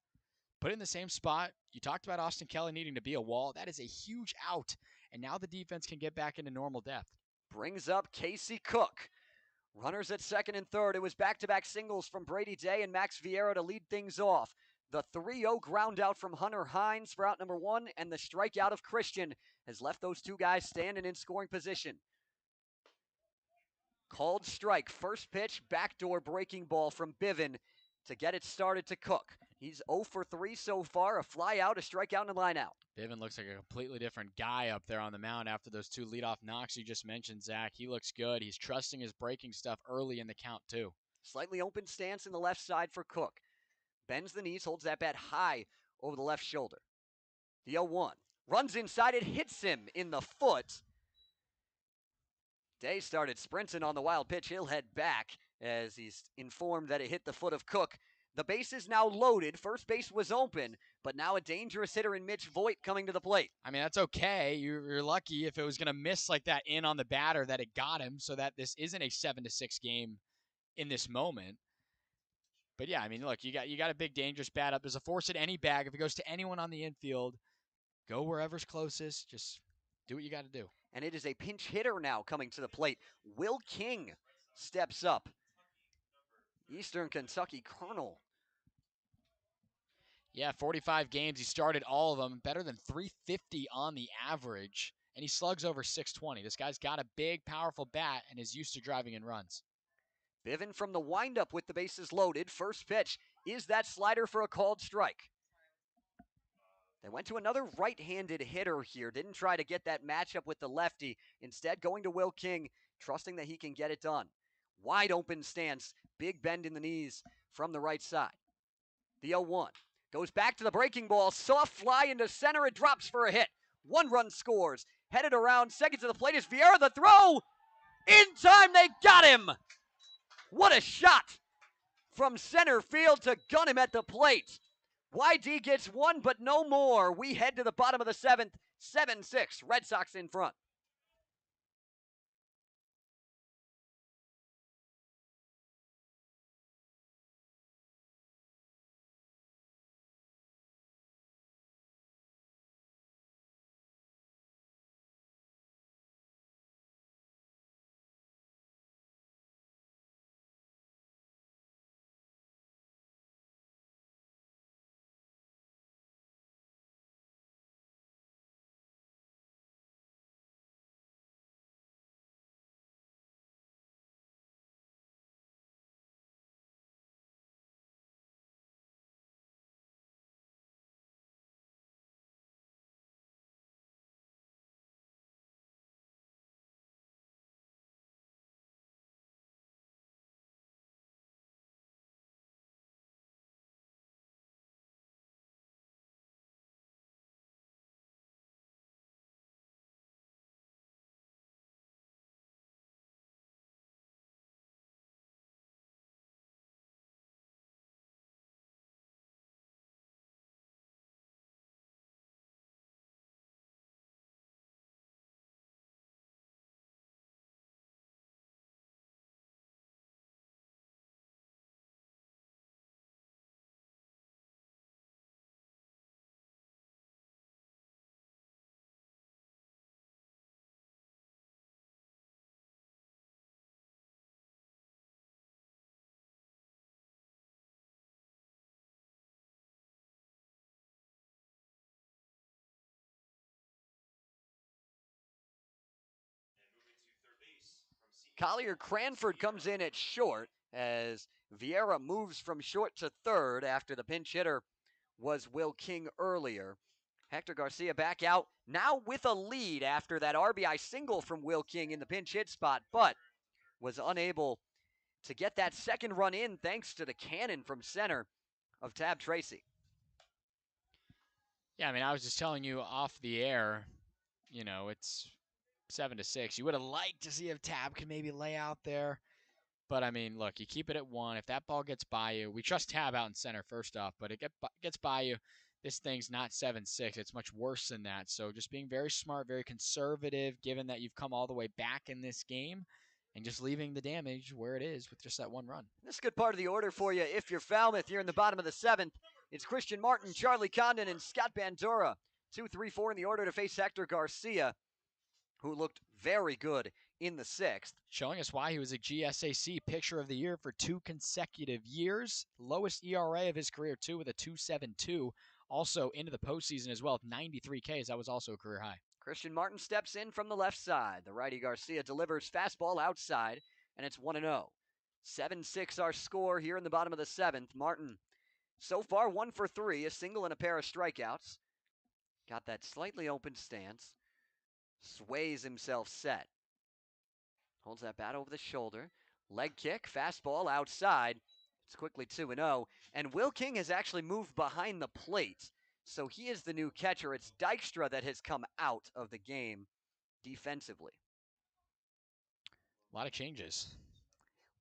Put it in the same spot. You talked about Austin Kelly needing to be a wall. That is a huge out. And now the defense can get back into normal depth. Brings up Casey Cook. Runners at second and third. It was back-to-back singles from Brady Day and Max Vieira to lead things off. The 3-0 ground out from Hunter Hines for out number 1, and the strikeout of Christian has left those 2 guys standing in scoring position. Called strike. First pitch, backdoor breaking ball from Bivin to get it started to Cook. He's 0 for 3 so far, a fly out, a strikeout, and a line out. Bivin looks like a completely different guy up there on the mound after those 2 leadoff knocks you just mentioned, Zach. He looks good. He's trusting his breaking stuff early in the count, too. Slightly open stance in the left side for Cook. Bends the knees, holds that bat high over the left shoulder. The 0-1. Runs inside, it hits him in the foot. Day started sprinting on the wild pitch. He'll head back as he's informed that it hit the foot of Cook. The base is now loaded. First base was open, but now a dangerous hitter in Mitch Voigt coming to the plate. I mean, that's okay. You're lucky if it was going to miss like that in on the batter that it got him, so that this isn't a 7-6 game in this moment. But yeah, I mean, look, you got a big dangerous bat up. There's a force at any bag. If it goes to anyone on the infield, go wherever's closest. Just do what you got to do. And it is a pinch hitter now coming to the plate. Will King steps up. Eastern Kentucky Colonel. Yeah, 45 games. He started all of them. Better than 350 on the average. And he slugs over 620. This guy's got a big, powerful bat and is used to driving in runs. Bivin from the windup with the bases loaded. First pitch is that slider for a called strike. They went to another right-handed hitter here. Didn't try to get that matchup with the lefty. Instead, going to Will King, trusting that he can get it done. Wide open stance. Big bend in the knees from the right side. The 0-1. Goes back to the breaking ball. Soft fly into center. It drops for a hit. 1 run scores. Headed around. Second to the plate is Vieira. The throw. In time. They got him. What a shot from center field to gun him at the plate. Y-D gets 1, but no more. We head to the bottom of the 7th. 7-6. Red Sox in front. Collier Cranford comes in at short as Vieira moves from short to third after the pinch hitter was Will King earlier. Hector Garcia back out, now with a lead after that RBI single from Will King in the pinch hit spot, but was unable to get that second run in thanks to the cannon from center of Tab Tracy. Yeah, I mean, I was just telling you off the air, you know, it's 7-6. You would have liked to see if Tab could maybe lay out there. But, I mean, look, you keep it at 1. If that ball gets by you, we trust Tab out in center first off, but it gets by you. This thing's not 7-6. It's much worse than that. So just being very smart, very conservative, given that you've come all the way back in this game, and just leaving the damage where it is with just that one run. This is a good part of the order for you. If you're Falmouth, you're in the bottom of the 7th. It's Christian Martin, Charlie Condon, and Scott Bandura. 2, 3, 4 in the order to face Hector Garcia, who looked very good in the 6th. Showing us why he was a GSAC Pitcher of the Year for 2 consecutive years. Lowest ERA of his career, too, with a 2.72. Also into the postseason as well with 93 Ks. That was also a career high. Christian Martin steps in from the left side. The righty Garcia delivers fastball outside, and it's 1-0. 7-6 our score here in the bottom of the 7th. Martin, so far 1 for 3, a single and a pair of strikeouts. Got that slightly open stance. Sways himself set. Holds that bat over the shoulder. Leg kick, fastball outside. It's quickly 2-0. And Will King has actually moved behind the plate. So he is the new catcher. It's Dykstra that has come out of the game defensively. A lot of changes.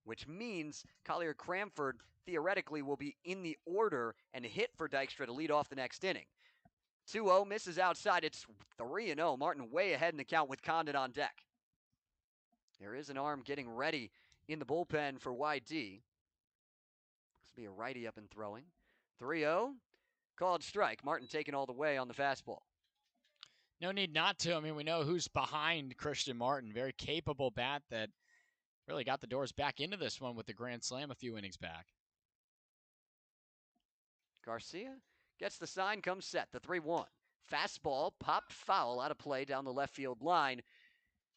Which means Collier Cranford theoretically will be in the order and hit for Dykstra to lead off the next inning. 2-0 misses outside. It's 3-0. Martin way ahead in the count with Condon on deck. There is an arm getting ready in the bullpen for Y-D. This will be a righty up and throwing. 3-0. Called strike. Martin taking all the way on the fastball. No need not to. I mean, we know who's behind Christian Martin. Very capable bat that really got the doors back into this one with the grand slam a few innings back. Garcia gets the sign, comes set. The 3-1. Fastball popped foul out of play down the left field line.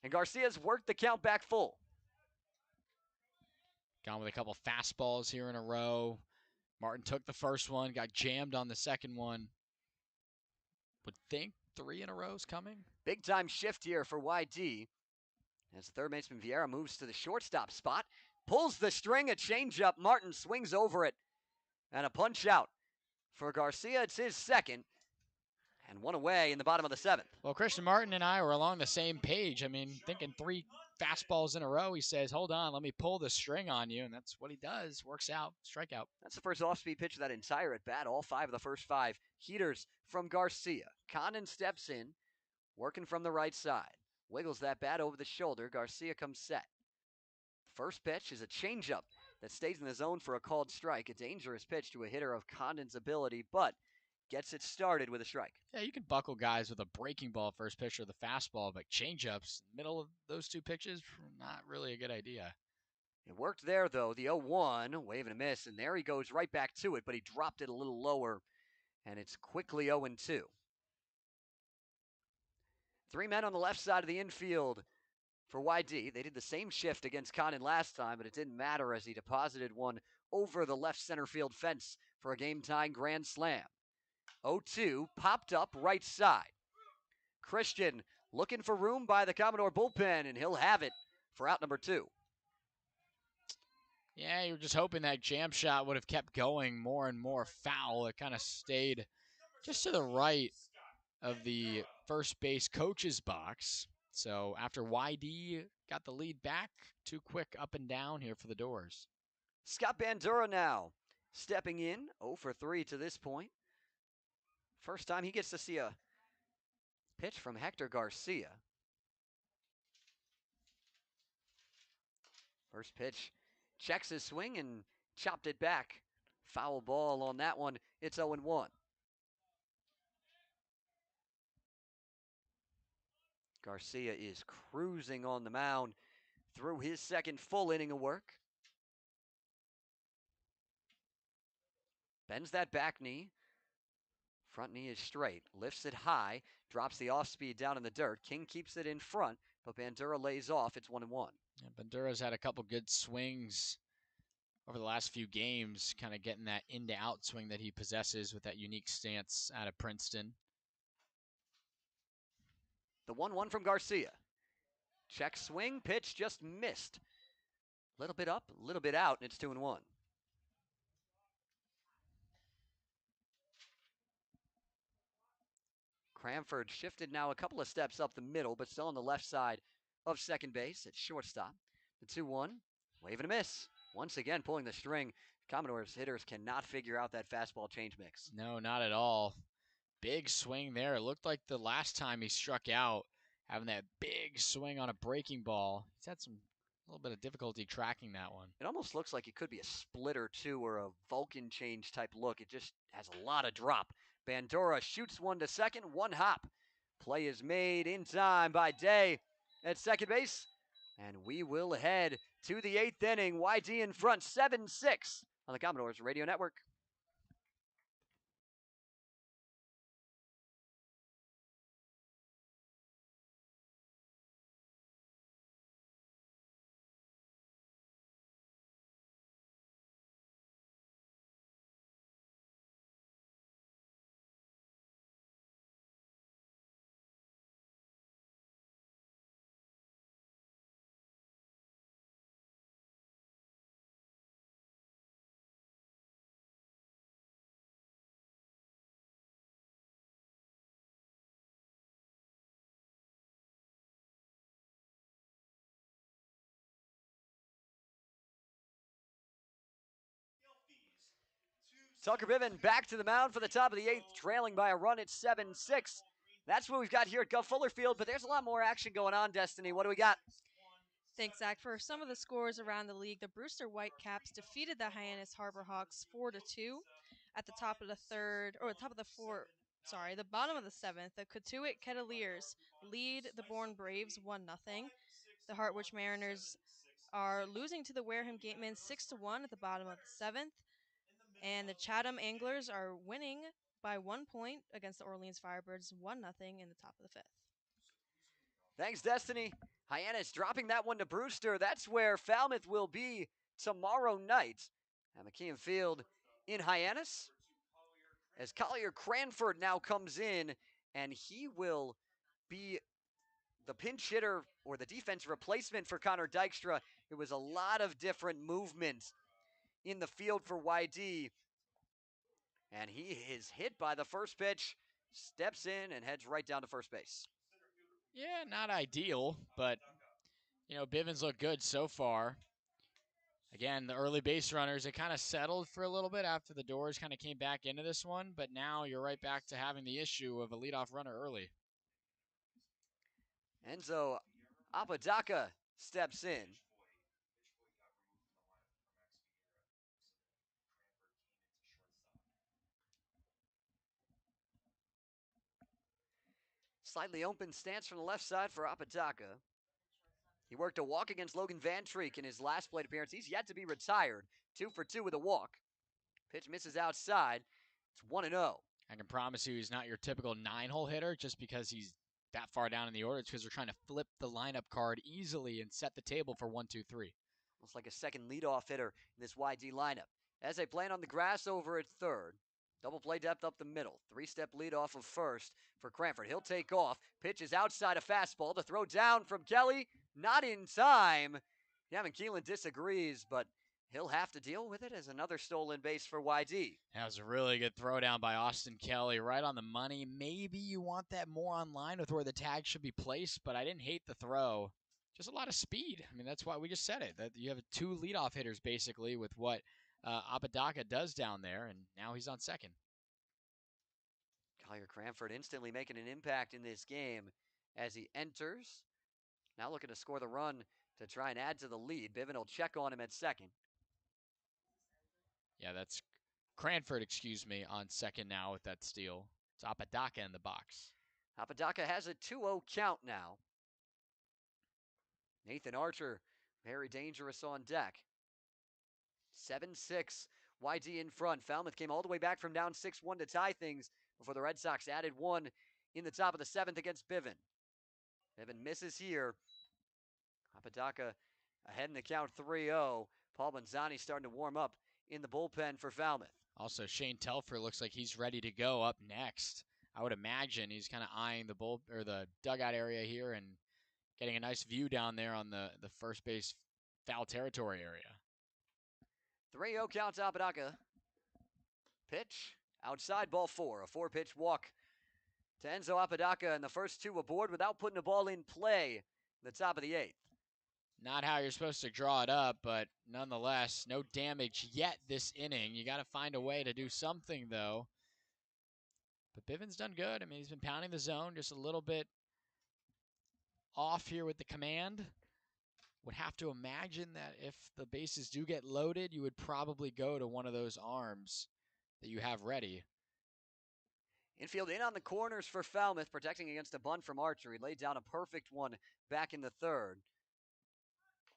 And Garcia's worked the count back full. Gone with a couple fastballs here in a row. Martin took the first one, got jammed on the second one. Would think 3 in a row is coming. Big time shift here for Y-D. As the third baseman Vieira moves to the shortstop spot. Pulls the string, a changeup. Martin swings over it. And a punch out. For Garcia, it's his second. And 1 away in the bottom of the 7th. Well, Christian Martin and I were along the same page. I mean, thinking 3 fastballs in a row. He says, hold on, let me pull the string on you. And that's what he does. Works out. Strikeout. That's the first off-speed pitch of that entire at-bat. All 5 of the first 5 heaters from Garcia. Condon steps in, working from the right side. Wiggles that bat over the shoulder. Garcia comes set. First pitch is a changeup that stays in the zone for a called strike. A dangerous pitch to a hitter of Condon's ability, but gets it started with a strike. Yeah, you can buckle guys with a breaking ball first pitch or the fastball, but changeups, middle of those 2 pitches, not really a good idea. It worked there, though. The 0-1, wave and a miss, and there he goes right back to it, but he dropped it a little lower, and it's quickly 0-2. 3 men on the left side of the infield for Y-D. They did the same shift against Condon last time, but it didn't matter as he deposited one over the left center field fence for a game-tying grand slam. 0-2, popped up right side. Christian looking for room by the Commodore bullpen, and he'll have it for out number 2. Yeah, you were just hoping that jam shot would have kept going more and more foul. It kind of stayed just to the right of the first base coach's box. So after Y-D got the lead back, too quick up and down here for the Doors. Scott Bandura now stepping in, 0 for 3 to this point. First time he gets to see a pitch from Hector Garcia. First pitch, checks his swing and chopped it back. Foul ball on that one. It's 0-1. Garcia is cruising on the mound through his second full inning of work. Bends that back knee. Front knee is straight, lifts it high, drops the off speed down in the dirt. King keeps it in front, but Bandura lays off. It's 1-1. Yeah, Bandura's had a couple good swings over the last few games, kind of getting that in-to-out swing that he possesses with that unique stance out of Princeton. The 1-1 from Garcia. Check swing, pitch just missed. A little bit up, a little bit out, and it's 2-1. Cranford shifted now a couple of steps up the middle, but still on the left side of second base at shortstop. The 2-1, wave and a miss. Once again, pulling the string. Commodores hitters cannot figure out that fastball change mix. No, not at all. Big swing there. It looked like the last time he struck out, having that big swing on a breaking ball. He's had a little bit of difficulty tracking that one. It almost looks like it could be a splitter too, or a Vulcan change type look. It just has a lot of drop. Bandura shoots one to second, one hop. Play is made in time by Day at second base. And we will head to the 8th inning. Y-D in front, 7-6 on the Commodores Radio Network. Tucker Biven back to the mound for the top of the 8th, trailing by a run at 7-6. That's what we've got here at Guv Fuller Field, but there's a lot more action going on, Destiny. What do we got? Thanks, Zach. For some of the scores around the league, the Brewster Whitecaps defeated the Hyannis Harbor Hawks 4-2. At the top of the the bottom of the 7th, the Cotuit Kettleers lead the Bourne Braves 1-0. The Hartwich Mariners are losing to the Wareham Gatemen 6-1 at the bottom of the 7th. And the Chatham Anglers are winning by 1 point against the Orleans Firebirds 1-0 in the top of the 5th. Thanks, Destiny. Hyannis dropping that one to Brewster. That's where Falmouth will be tomorrow night at McKeon Field in Hyannis. As Collier Cranford now comes in, and he will be the pinch hitter or the defense replacement for Connor Dykstra. It was a lot of different movement in the field for Y-D. And he is hit by the first pitch, steps in, and heads right down to first base. Yeah, not ideal, but, Bivens looked good so far. Again, the early base runners, it kind of settled for a little bit after the Doors kind of came back into this one, but now you're right back to having the issue of a leadoff runner early. Enzo Apodaca steps in. Slightly open stance from the left side for Apodaca. He worked a walk against Logan Van Treek in his last plate appearance. He's yet to be retired. 2 for 2 with a walk. Pitch misses outside. It's 1-0. I can promise you he's not your typical 9-hole hitter just because he's that far down in the order. It's because they're trying to flip the lineup card easily and set the table for 1, 2, 3. Almost like a second leadoff hitter in this Y-D lineup. As they plan on the grass over at third. Double play depth up the middle. 3-step lead off of first for Cranford. He'll take off. Pitch is outside a fastball. The throw down from Kelly. Not in time. Gavin Keelan disagrees, but he'll have to deal with it as another stolen base for Y-D. That was a really good throw down by Austin Kelly. Right on the money. Maybe you want that more on line with where the tag should be placed, but I didn't hate the throw. Just a lot of speed. I mean, that's why we just said it. That you have 2 leadoff hitters basically with what Apodaca does down there, and now he's on second. Collier Cranford instantly making an impact in this game as he enters. Now looking to score the run to try and add to the lead. Biven will check on him at second. Yeah, that's Cranford, on second now with that steal. It's Apodaca in the box. Apodaca has a 2-0 count now. Nathan Archer, very dangerous on deck. 7-6, Y-D in front. Falmouth came all the way back from down 6-1 to tie things before the Red Sox added 1 in the top of the 7th against Biven. Biven misses here. Apodaca Ahead in the count 3-0. Paul Manzani starting to warm up in the bullpen for Falmouth. Also, Shane Telfer looks like he's ready to go up next. I would imagine he's kind of eyeing the dugout area here and getting a nice view down there on the first base foul territory area. 3-0 count to Apodaca. Pitch outside, ball 4. A 4-pitch walk to Enzo Apodaca, and the first 2 aboard without putting the ball in play. The top of the 8th. Not how you're supposed to draw it up, but nonetheless, no damage yet this inning. You got to find a way to do something, though. But Bivens done good. I mean, he's been pounding the zone, just a little bit off here with the command. Would have to imagine that if the bases do get loaded, you would probably go to one of those arms that you have ready. Infield in on the corners for Falmouth, protecting against a bunt from Archer. He laid down a perfect one back in the 3rd.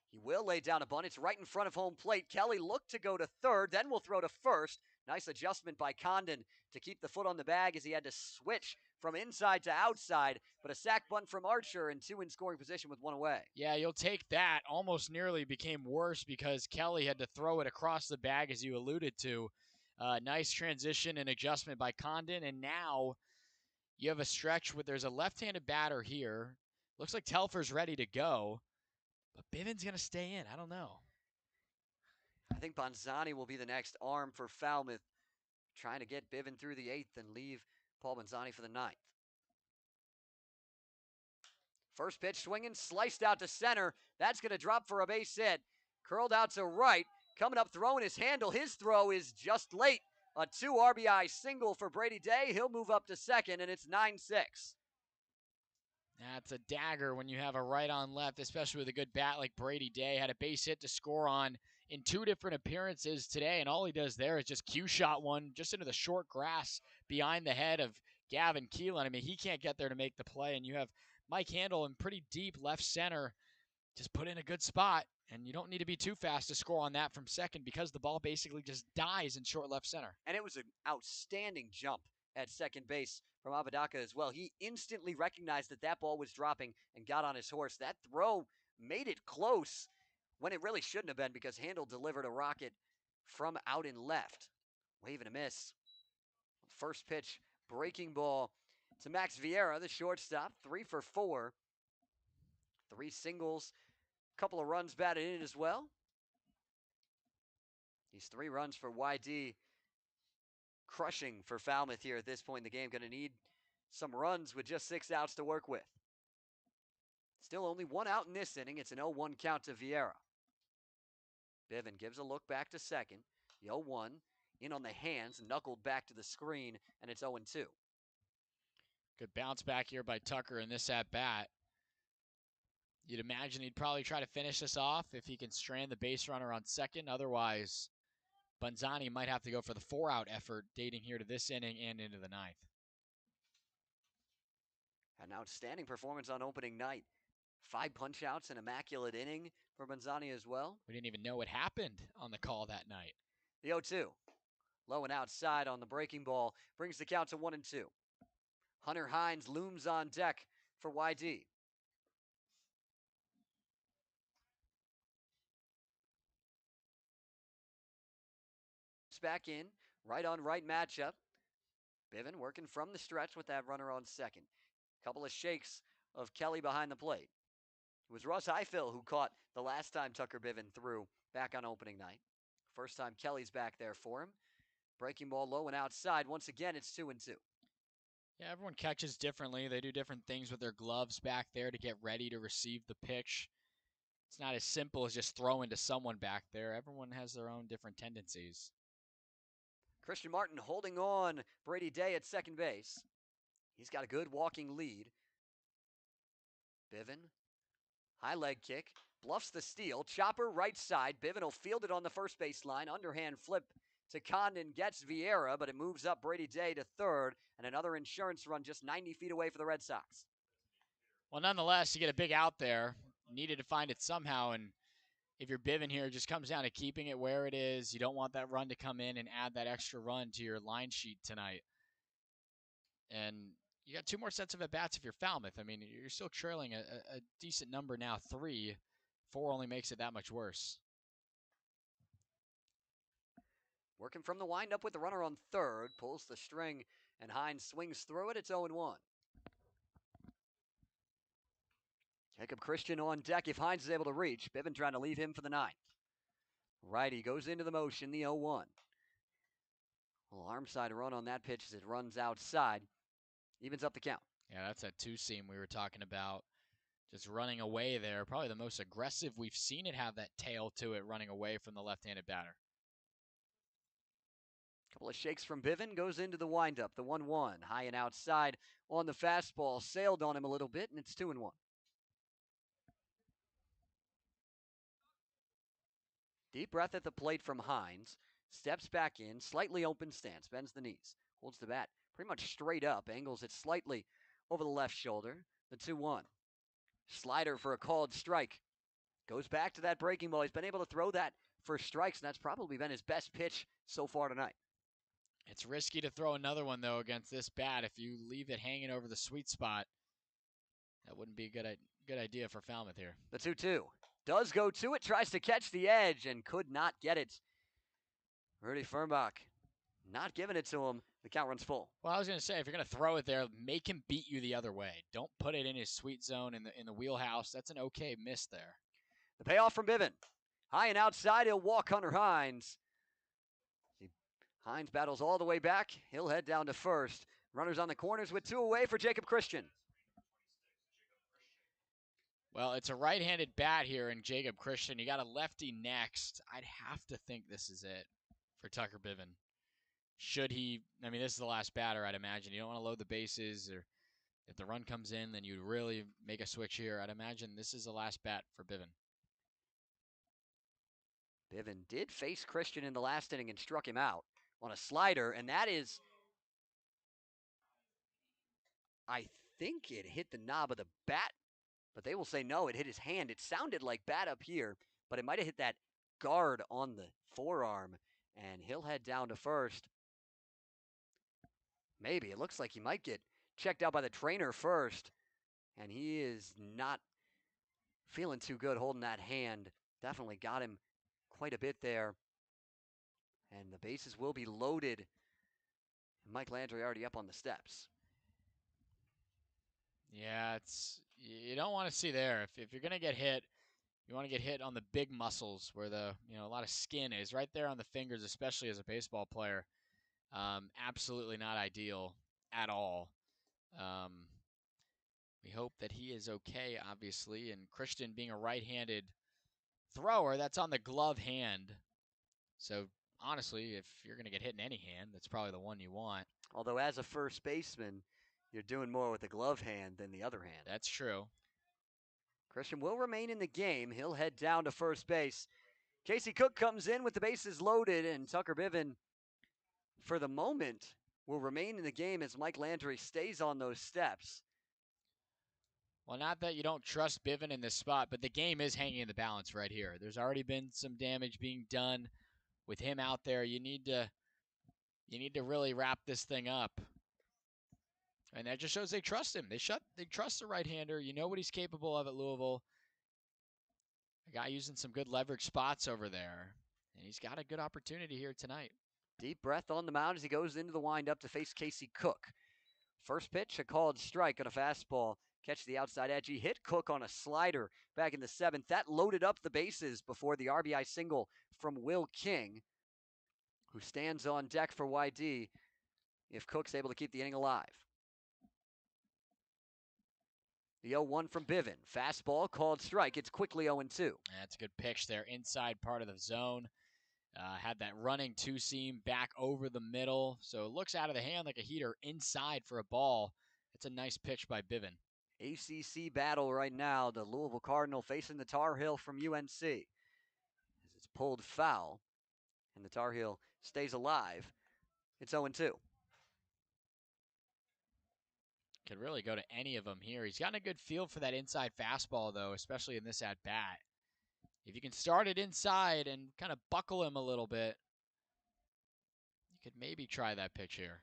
He will lay down a bunt. It's right in front of home plate. Kelly looked to go to 3rd, then will throw to 1st. Nice adjustment by Condon to keep the foot on the bag as he had to switch from inside to outside. But a sac bunt from Archer and 2 in scoring position with 1 away. Yeah, you'll take that. Almost nearly became worse because Kelly had to throw it across the bag, as you alluded to. Nice transition and adjustment by Condon. And now you have a stretch where there's a left-handed batter here. Looks like Telfer's ready to go. But Bivens going to stay in. I don't know. I think Bonzani will be the next arm for Falmouth, trying to get Bivens through the 8th and leave Paul Bonzani for the 9th. First pitch swinging, sliced out to center. That's going to drop for a base hit. Curled out to right. Coming up, throwing his handle. His throw is just late. A 2 RBI single for Brady Day. He'll move up to 2nd, and it's 9-6. That's a dagger when you have a right on left, especially with a good bat like Brady Day. Had a base hit to score on in 2 different appearances today, and all he does there is just cue shot one just into the short grass behind the head of Gavin Keelan. I mean, he can't get there to make the play, and you have Mike Handel in pretty deep left center, just put in a good spot, and you don't need to be too fast to score on that from second because the ball basically just dies in short left center. And it was an outstanding jump at second base from Apodaca as well. He instantly recognized that that ball was dropping and got on his horse. That throw made it close when it really shouldn't have been because Handel delivered a rocket from out in left. Wave and a miss. First pitch, breaking ball to Max Vieira, the shortstop, 3 for 4. 3 singles, couple of runs batted in as well. These 3 runs for Y-D, crushing for Falmouth here at this point in the game. Going to need some runs with just 6 outs to work with. Still only 1 out in this inning. It's an 0-1 count to Vieira. Bivens gives a look back to second. The 0-1 in on the hands, knuckled back to the screen, and it's 0-2. Good bounce back here by Tucker in this at-bat. You'd imagine he'd probably try to finish this off if he can strand the base runner on second. Otherwise, Bonzani might have to go for the 4-out effort dating here to this inning and into the 9th. An outstanding performance on opening night. 5 punch-outs, an immaculate inning for Bonzani as well. We didn't even know what happened on the call that night. The 0-2. Low and outside on the breaking ball brings the count to 1-2. Hunter Hines looms on deck for Y-D. Back in, right on right matchup. Bivens working from the stretch with that runner on second. Couple of shakes of Kelly behind the plate. It was Russ Highfill who caught the last time Tucker Bivens threw back on opening night. First time Kelly's back there for him. Breaking ball low and outside. Once again, it's 2-2. Yeah, everyone catches differently. They do different things with their gloves back there to get ready to receive the pitch. It's not as simple as just throwing to someone back there. Everyone has their own different tendencies. Christian Martin holding on Brady Day at second base. He's got a good walking lead. Bivens, high leg kick, bluffs the steal. Chopper right side. Bivens will field it on the first base line. Underhand flip to Condon, gets Vieira, but it moves up Brady Day to third. And another insurance run just 90 feet away for the Red Sox. Well, nonetheless, you get a big out there. Needed to find it somehow, and if you're Bivens here, it just comes down to keeping it where it is. You don't want that run to come in and add that extra run to your line sheet tonight. And you got 2 more sets of at-bats if you're Falmouth. I mean, you're still trailing a decent number now, 3, 4 only makes it that much worse. Working from the windup with the runner on third, pulls the string, and Hines swings through it. It's 0-1. Jacob Christian on deck if Hines is able to reach. Bivin trying to leave him for the ninth. Righty goes into the motion, the 0-1. Little arm side run on that pitch as it runs outside. Evens up the count. Yeah, that's that 2-seam we were talking about. Just running away there. Probably the most aggressive we've seen it have that tail to it running away from the left-handed batter. Couple of shakes from Bivin, goes into the windup, the 1-1. High and outside on the fastball. Sailed on him a little bit, and it's 2-1. Deep breath at the plate from Hines. Steps back in, slightly open stance, bends the knees. Holds the bat pretty much straight up, angles it slightly over the left shoulder. The 2-1. Slider for a called strike. Goes back to that breaking ball. He's been able to throw that for strikes, and that's probably been his best pitch so far tonight. It's risky to throw another one, though, against this bat. If you leave it hanging over the sweet spot, that wouldn't be a good idea for Falmouth here. The 2-2. Does go to it, tries to catch the edge, and could not get it. Rudy Fernbach not giving it to him. The count runs full. Well, I was going to say, if you're going to throw it there, make him beat you the other way. Don't put it in his sweet zone in the wheelhouse. That's an okay miss there. The payoff from Bivin. High and outside, he'll walk Hunter Hines. Hines battles all the way back. He'll head down to first. Runners on the corners with 2 away for Jacob Christian. Well, it's a right-handed bat here in Jacob Christian. You got a lefty next. I'd have to think this is it for Tucker Bivin. Should he, I mean, this is the last batter, I'd imagine. You don't want to load the bases, or if the run comes in, then you'd really make a switch here. I'd imagine this is the last bat for Bivin. Bivin did face Christian in the last inning and struck him out on a slider, and that is, I think it hit the knob of the bat, but they will say no, it hit his hand. It sounded like bat up here, but it might have hit that guard on the forearm, and he'll head down to first. Maybe. It looks like he might get checked out by the trainer first, and he is not feeling too good holding that hand. Definitely got him quite a bit there. And the bases will be loaded. Mike Landry already up on the steps. Yeah, you don't want to see there. If you're going to get hit, you want to get hit on the big muscles where a lot of skin is right there on the fingers, especially as a baseball player. Absolutely not ideal at all. We hope that he is okay, obviously. And Christian being a right-handed thrower, that's on the glove hand. So honestly, if you're going to get hit in any hand, that's probably the one you want. Although as a first baseman, you're doing more with the glove hand than the other hand. That's true. Christian will remain in the game. He'll head down to first base. Casey Cook comes in with the bases loaded, and Tucker Bivin, for the moment, will remain in the game as Mike Landry stays on those steps. Well, not that you don't trust Bivin in this spot, but the game is hanging in the balance right here. There's already been some damage being done with him out there. You need to really wrap this thing up. And that just shows they trust him. They trust the right-hander. You know what he's capable of at Louisville. A guy using some good leverage spots over there. And he's got a good opportunity here tonight. Deep breath on the mound as he goes into the windup to face Casey Cook. First pitch, a called strike on a fastball. Catch the outside edge. He hit Cook on a slider back in the 7th. That loaded up the bases before the RBI single from Will King, who stands on deck for Y-D if Cook's able to keep the inning alive. The 0-1 from Bivin. Fastball, called strike. It's quickly 0-2. That's a good pitch there. Inside part of the zone. Had that running 2-seam back over the middle. So it looks out of the hand like a heater inside for a ball. It's a nice pitch by Bivin. ACC battle right now. The Louisville Cardinal facing the Tar Heel from UNC. As it's pulled foul, and the Tar Heel stays alive. It's 0-2. Could really go to any of them here. He's gotten a good feel for that inside fastball, though, especially in this at-bat. If you can start it inside and kind of buckle him a little bit, you could maybe try that pitch here.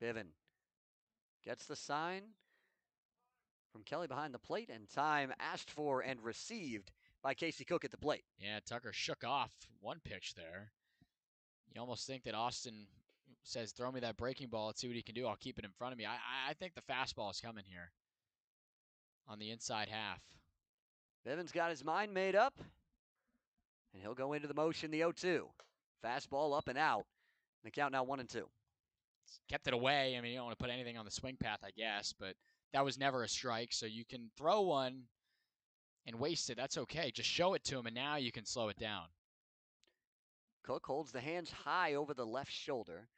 Bivin gets the sign. from Kelly behind the plate, and time asked for and received by Casey Cook at the plate. Yeah, Tucker shook off one pitch there. You almost think that Austin says, throw me that breaking ball, let's see what he can do. I'll keep it in front of me. I think the fastball is coming here on the inside half. Bivens got his mind made up, and he'll go into the motion, the 0-2. Fastball up and out. The count now 1-2. Kept it away. I mean, you don't want to put anything on the swing path, I guess, but that was never a strike, so you can throw one and waste it. That's okay. Just show it to him, and now you can slow it down. Cook holds the hands high over the left shoulder.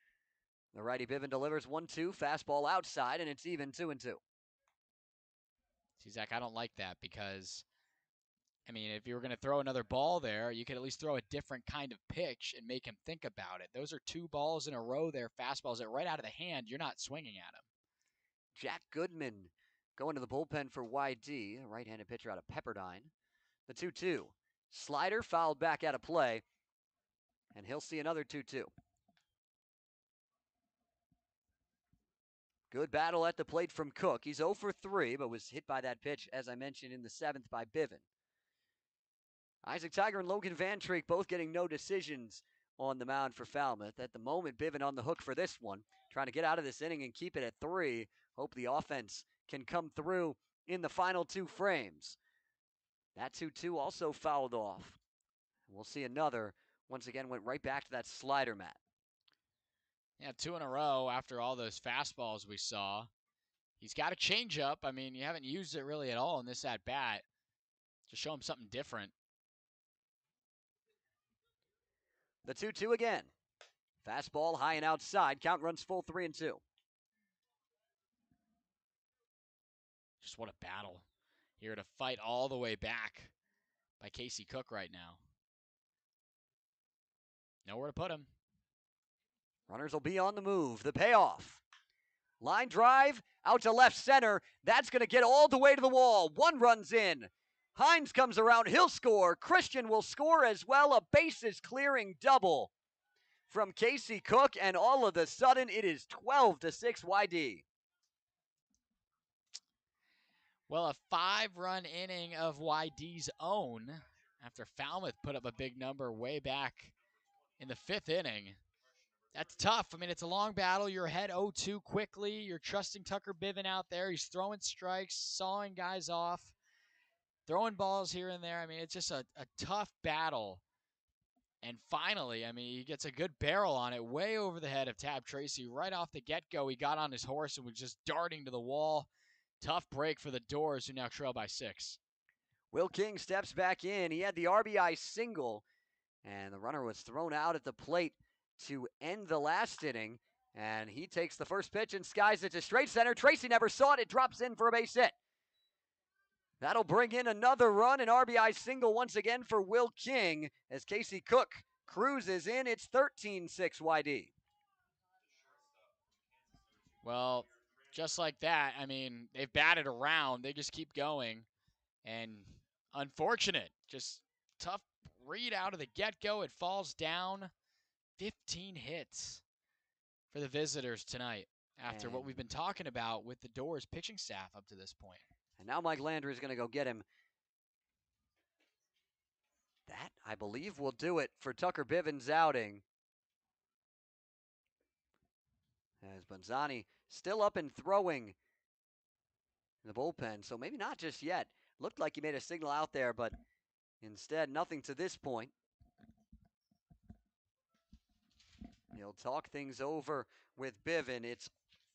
The righty Bivens delivers 1-2, fastball outside, and it's even 2-2. See, Zach, I don't like that because, I mean, if you were going to throw another ball there, you could at least throw a different kind of pitch and make him think about it. Those are 2 balls in a row there, fastballs that right out of the hand, you're not swinging at him. Jack Goodman going to the bullpen for Y-D, a right-handed pitcher out of Pepperdine. The 2-2. Slider fouled back out of play, and he'll see another 2-2. Good battle at the plate from Cook. He's 0 for 3, but was hit by that pitch, as I mentioned, in the 7th by Bivens. Isaac Tiger and Logan Vantreek both getting no decisions on the mound for Falmouth. At the moment, Bivens on the hook for this one, trying to get out of this inning and keep it at 3. Hope the offense can come through in the final 2 frames. That 2-2 also fouled off. We'll see another. Once again, went right back to that slider, Matt. Yeah, 2 in a row after all those fastballs we saw. He's got a changeup. I mean, you haven't used it really at all in this at-bat. Just show him something different. The 2-2 again. Fastball high and outside. Count runs full 3-2. Just what a battle here to fight all the way back by Casey Cook right now. Nowhere to put him. Runners will be on the move. The payoff. Line drive out to left center. That's going to get all the way to the wall. 1 runs in. Hines comes around. He'll score. Christian will score as well. A bases clearing double from Casey Cook. And all of a sudden, it is 12-6 Y-D. Well, a 5-run inning of Y-D's own after Falmouth put up a big number way back in the 5th inning. That's tough. I mean, it's a long battle. You're ahead 0-2 quickly. You're trusting Tucker Bivens out there. He's throwing strikes, sawing guys off, throwing balls here and there. I mean, it's just a tough battle. And finally, I mean, he gets a good barrel on it way over the head of Tab Tracy. Right off the get-go, he got on his horse and was just darting to the wall. Tough break for the Doors, who now trail by 6. Will King steps back in. He had the RBI single, and the runner was thrown out at the plate to end the last inning, and he takes the first pitch and skies it to straight center. Tracy never saw it. It drops in for a base hit. That'll bring in another run, an RBI single once again for Will King as Casey Cook cruises in. It's 13-6 Y-D. Well, just like that, I mean, they've batted around. They just keep going. And unfortunate, just tough read out of the get-go. It falls down. 15 hits for the visitors tonight after what we've been talking about with the Doors pitching staff up to this point. And now Mike Landry is going to go get him. That, I believe, will do it for Tucker Bivens' outing. As Bonzani still up and throwing in the bullpen, so maybe not just yet. Looked like he made a signal out there, but instead, nothing to this point. He'll talk things over with Bivens. It's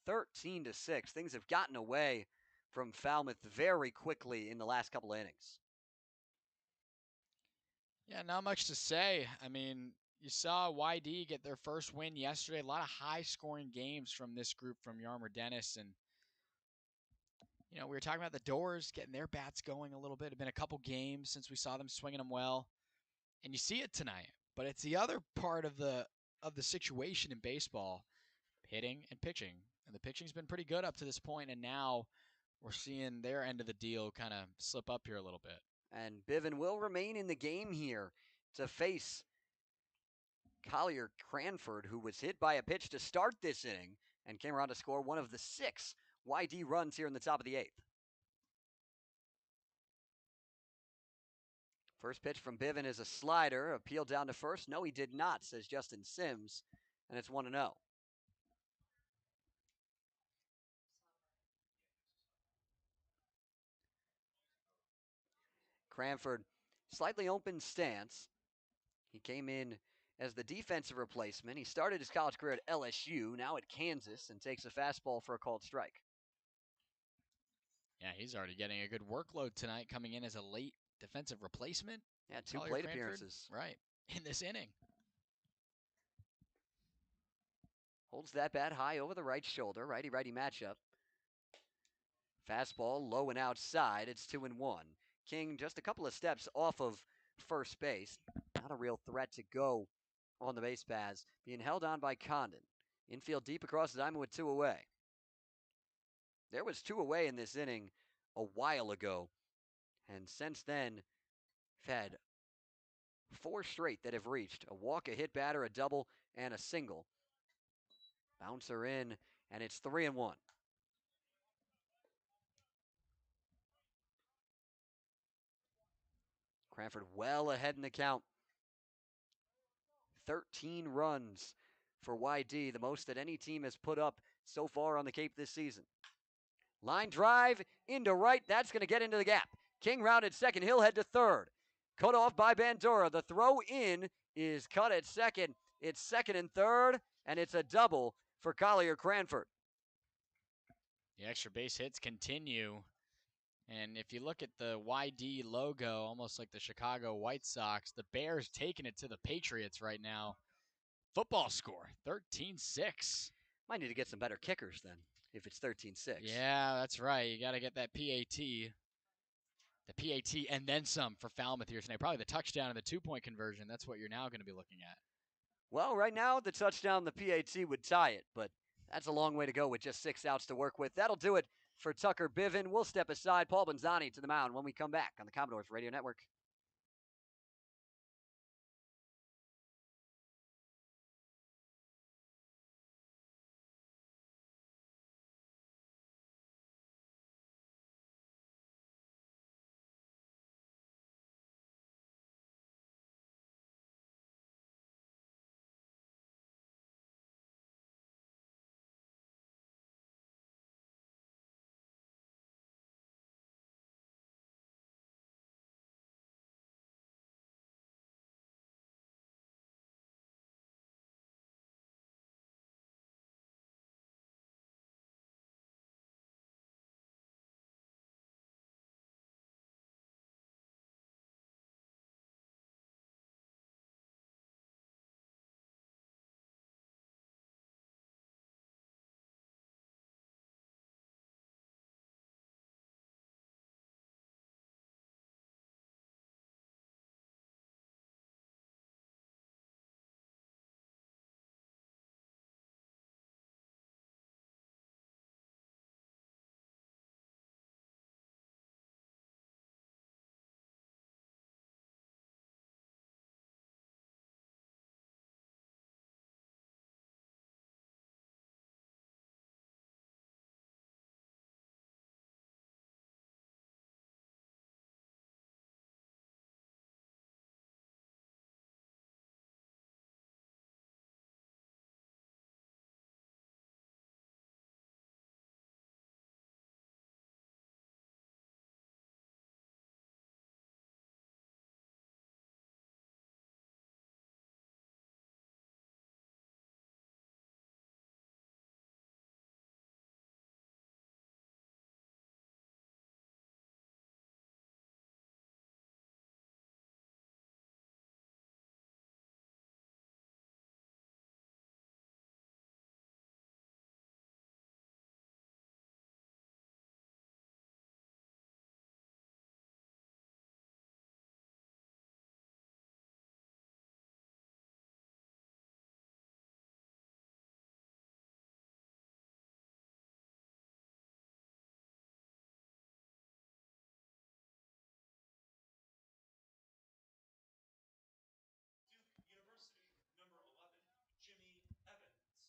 13-6. Things have gotten away from Falmouth very quickly in the last couple of innings. Yeah, not much to say. I mean, you saw Y-D get their first win yesterday. A lot of high-scoring games from this group from Yarmer Dennis. And, you know, we were talking about the Doors getting their bats going a little bit. It had been a couple games since we saw them swinging them well. And you see it tonight. But it's the other part of the situation in baseball, hitting and pitching. And the pitching's been pretty good up to this point, and now we're seeing their end of the deal kind of slip up here a little bit. And Bivens will remain in the game here to face Collier Cranford, who was hit by a pitch to start this inning and came around to score one of the 6 Y-D runs here in the top of the 8th. First pitch from Bivin is a slider. Appeal down to first. No, he did not, says Justin Sims. And it's 1-0. Cranford, slightly open stance. He came in as the defensive replacement. He started his college career at LSU, now at Kansas, and takes a fastball for a called strike. Yeah, he's already getting a good workload tonight, coming in as a late defensive replacement. Yeah, 2 Collier plate Cranford, appearances. right, in this inning. Holds that bat high over the right shoulder. Righty-righty matchup. Fastball low and outside. It's 2-1. King just a couple of steps off of first base. Not a real threat to go on the base paths. Being held on by Condon. Infield deep across the diamond with 2 away. There was 2 away in this inning a while ago. And since then, we've had 4 straight that have reached. A walk, a hit batter, a double, and a single. Bouncer in, and it's 3-1. Cranford well ahead in the count. 13 runs for Y-D, the most that any team has put up so far on the Cape this season. Line drive into right. That's going to get into the gap. King rounded second. He'll head to third. Cut off by Bandura. The throw in is cut at second. It's second and third, and it's a double for Collier Cranford. The extra base hits continue. And if you look at the Y-D logo, almost like the Chicago White Sox, the Bears taking it to the Patriots right now. Football score, 13-6. Might need to get some better kickers then, if it's 13-6. Yeah, that's right. You got to get that PAT. The PAT and then some for Falmouth here tonight. Probably the touchdown and the 2-point conversion. That's what you're now going to be looking at. Well, right now, the touchdown, the PAT would tie it, but that's a long way to go with just 6 outs to work with. That'll do it for Tucker Bivin. We'll step aside. Paul Bonzani to the mound when we come back on the Commodores Radio Network.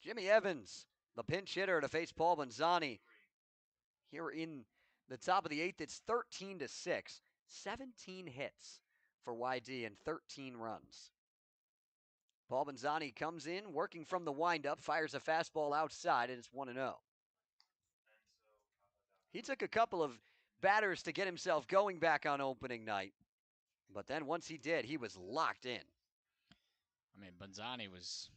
Jimmy Evans, the pinch hitter to face Paul Bonzani. Here in the top of the 8th, it's 13-6. 17 hits for Y-D and 13 runs. Paul Manzani comes in, working from the windup, fires a fastball outside, and it's 1-0. He took a couple of batters to get himself going back on opening night, but then once he did, he was locked in. I mean, Manzani was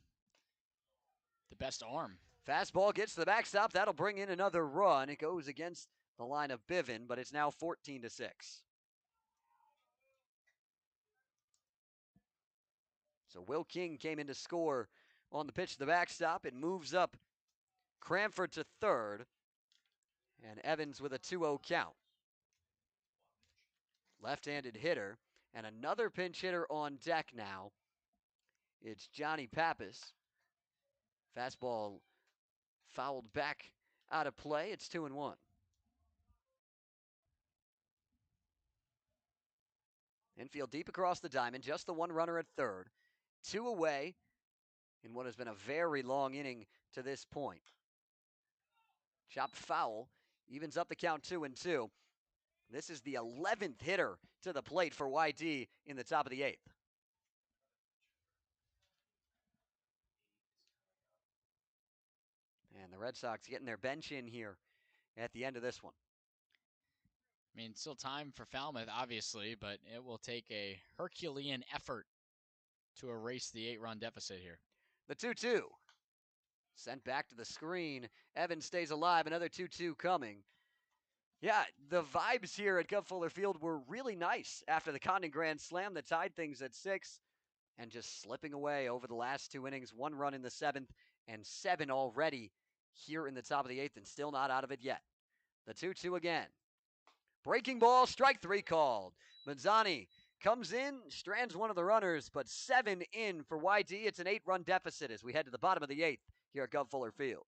the best arm. Fastball gets to the backstop. That'll bring in another run. It goes against the line of Bivin, but it's now 14-6. So Will King came in to score on the pitch to the backstop. It moves up Cranford to third, and Evans with a 2-0 count. Left-handed hitter, and another pinch hitter on deck now. It's Johnny Pappas. Fastball fouled back out of play. It's 2-1. Infield deep across the diamond, just the one runner at third. 2 away in what has been a very long inning to this point. Chopped foul, evens up the count 2-2. This is the 11th hitter to the plate for Y-D in the top of the 8th. And the Red Sox getting their bench in here at the end of this one. I mean, still time for Falmouth, obviously, but it will take a Herculean effort to erase the 8-run deficit here. The 2-2. Sent back to the screen. Evans stays alive. Another 2-2 coming. Yeah, the vibes here at Guv Fuller Field were really nice after the Condon Grand Slam that tied things at 6 and just slipping away over the last 2 innings. 1 run in the 7th and 7 already here in the top of the 8th and still not out of it yet. The 2-2 again. Breaking ball, strike 3 called. Manzani comes in, strands one of the runners, but 7 in for Y-D. It's an 8-run deficit as we head to the bottom of the 8th here at Guv Fuller Field.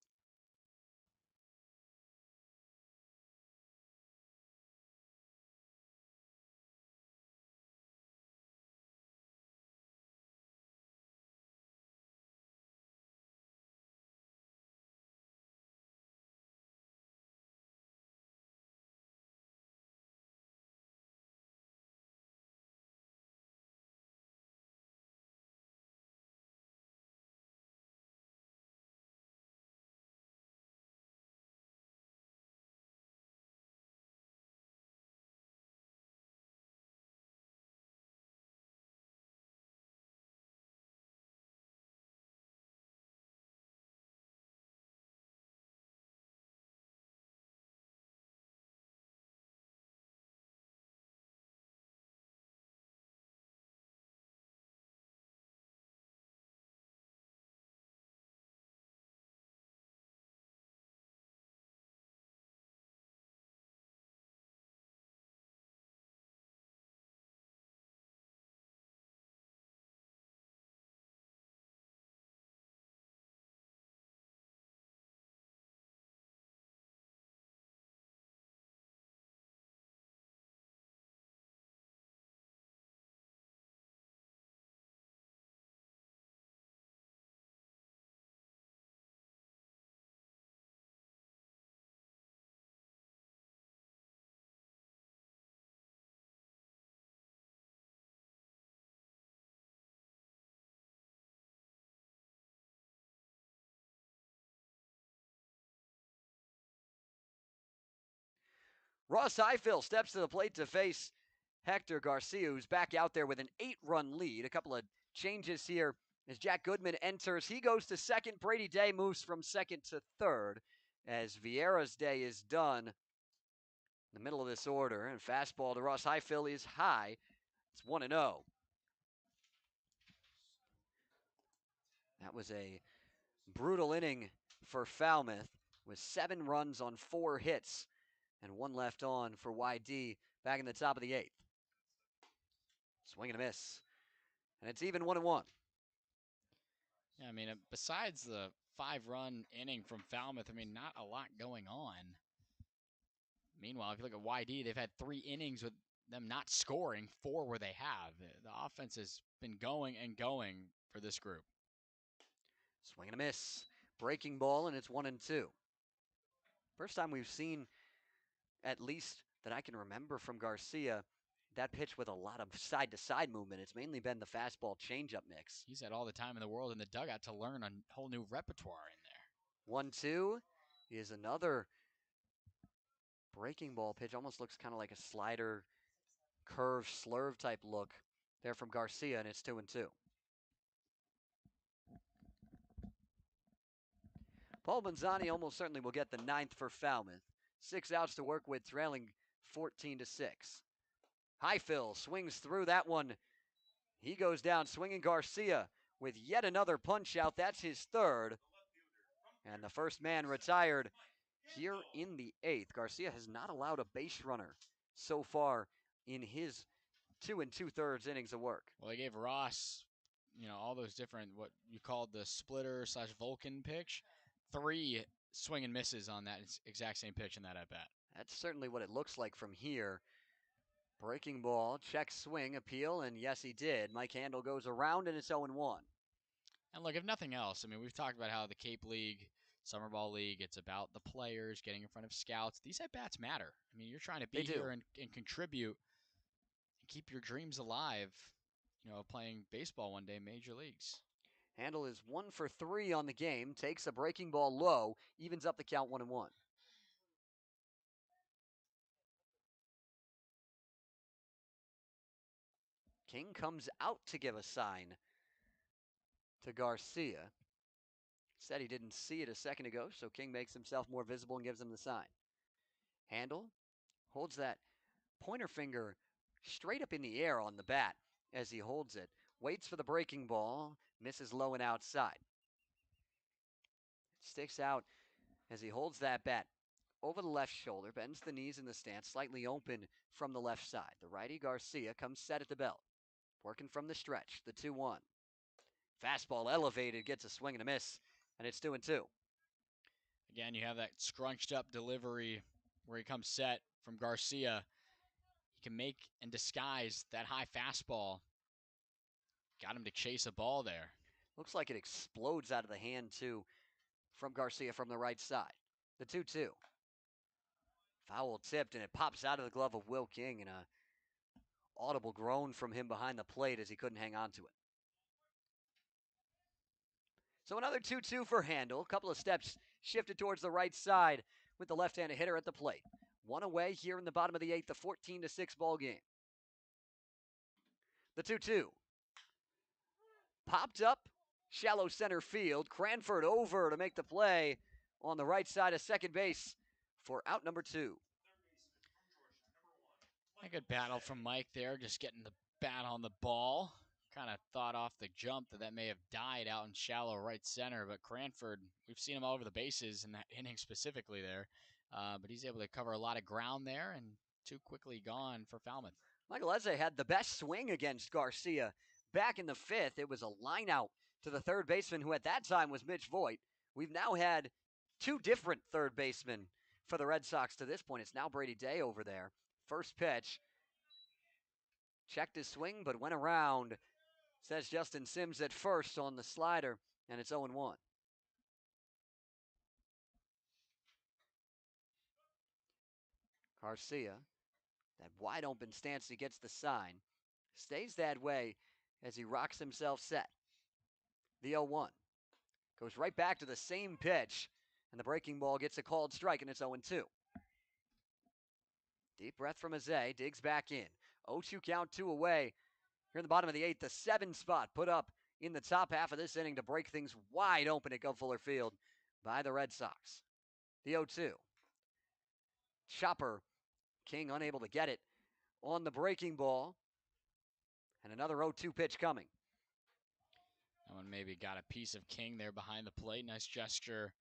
Ross Highfill steps to the plate to face Hector Garcia, who's back out there with an 8-run lead. A couple of changes here as Jack Goodman enters. He goes to second. Brady Day moves from second to third as Vieira's day is done in the middle of this order. And fastball to Ross Highfill is high. It's 1-0. That was a brutal inning for Falmouth with 7 runs on 4 hits and 1 left on for Y-D back in the top of the 8th. Swing and a miss. And it's even 1-1. Yeah, I mean, besides the 5-run inning from Falmouth, I mean, not a lot going on. Meanwhile, if you look at Y-D, they've had 3 innings with them not scoring, 4 where they have. The offense has been going and going for this group. Swing and a miss. Breaking ball, and it's 1-2. First time we've seen, at least that I can remember from Garcia, that pitch with a lot of side-to-side movement. It's mainly been the fastball changeup mix. He's had all the time in the world in the dugout to learn a whole new repertoire in there. 1-2 is another breaking ball pitch. Almost looks kind of like a slider, curve, slurve type look there from Garcia, and it's 2-2. Paul Bonzani almost certainly will get the 9th for Falmouth. 6 outs to work with, trailing 14-6. Highfill swings through that one. He goes down swinging. Garcia with yet another punch out. That's his 3rd. And the first man retired here in the 8th. Garcia has not allowed a base runner so far in his 2 2/3 innings of work. Well, they gave Ross, all those different, what you called the splitter / Vulcan pitch. 3 swing and misses on that exact same pitch in that at-bat. That's certainly what it looks like from here. Breaking ball, check swing, appeal, and yes, he did. Mike Handel goes around, and it's 0-1. And look, if nothing else, we've talked about how the Cape League, Summer Ball League, it's about the players getting in front of scouts. These at-bats matter. You're trying to be here and contribute and keep your dreams alive, playing baseball one day in Major Leagues. Handel is 1 for 3 on the game, takes a breaking ball low, evens up the count 1-1. King comes out to give a sign to Garcia. Said he didn't see it a second ago, so King makes himself more visible and gives him the sign. Handel holds that pointer finger straight up in the air on the bat as he holds it. Waits for the breaking ball, misses low and outside. Sticks out as he holds that bat over the left shoulder, bends the knees in the stance, slightly open from the left side. The righty Garcia comes set at the belt, working from the stretch, the 2-1. Fastball elevated, gets a swing and a miss, and it's 2-2. Again, you have that scrunched up delivery where he comes set from Garcia. He can make and disguise that high fastball. Got him to chase a ball there. Looks like it explodes out of the hand, too, from Garcia from the right side. The 2-2. Foul tipped, and it pops out of the glove of Will King, and a audible groan from him behind the plate as he couldn't hang on to it. So another 2-2 for Handel. A couple of steps shifted towards the right side with the left-handed hitter at the plate. 1 away here in the bottom of the 8th, the 14-6 ball game. The 2-2. Popped up, shallow center field. Cranford over to make the play on the right side of second base for out number 2. A good battle from Mike there, just getting the bat on the ball. Kind of thought off the jump that may have died out in shallow right center, but Cranford, we've seen him all over the bases in that inning specifically there, but he's able to cover a lot of ground there and too quickly gone for Falmouth. Michael Eze had the best swing against Garcia back in the 5th. It was a line out to the third baseman, who at that time was Mitch Voigt. We've now had 2 different third basemen for the Red Sox to this point. It's now Brady Day over there. First pitch. Checked his swing, but went around. Says Justin Sims at first on the slider, and it's 0-1. Garcia, that wide open stance, he gets the sign. Stays that way as he rocks himself set. The 0-1. Goes right back to the same pitch, and the breaking ball gets a called strike, and it's 0-2. Deep breath from Eze, digs back in. 0-2 count, 2 away. Here in the bottom of the 8th, the 7 spot put up in the top half of this inning to break things wide open at Guv Fuller Field by the Red Sox. The 0-2. Chopper, King unable to get it on the breaking ball. And another 0-2 pitch coming. That one maybe got a piece of King there behind the plate. Nice gesture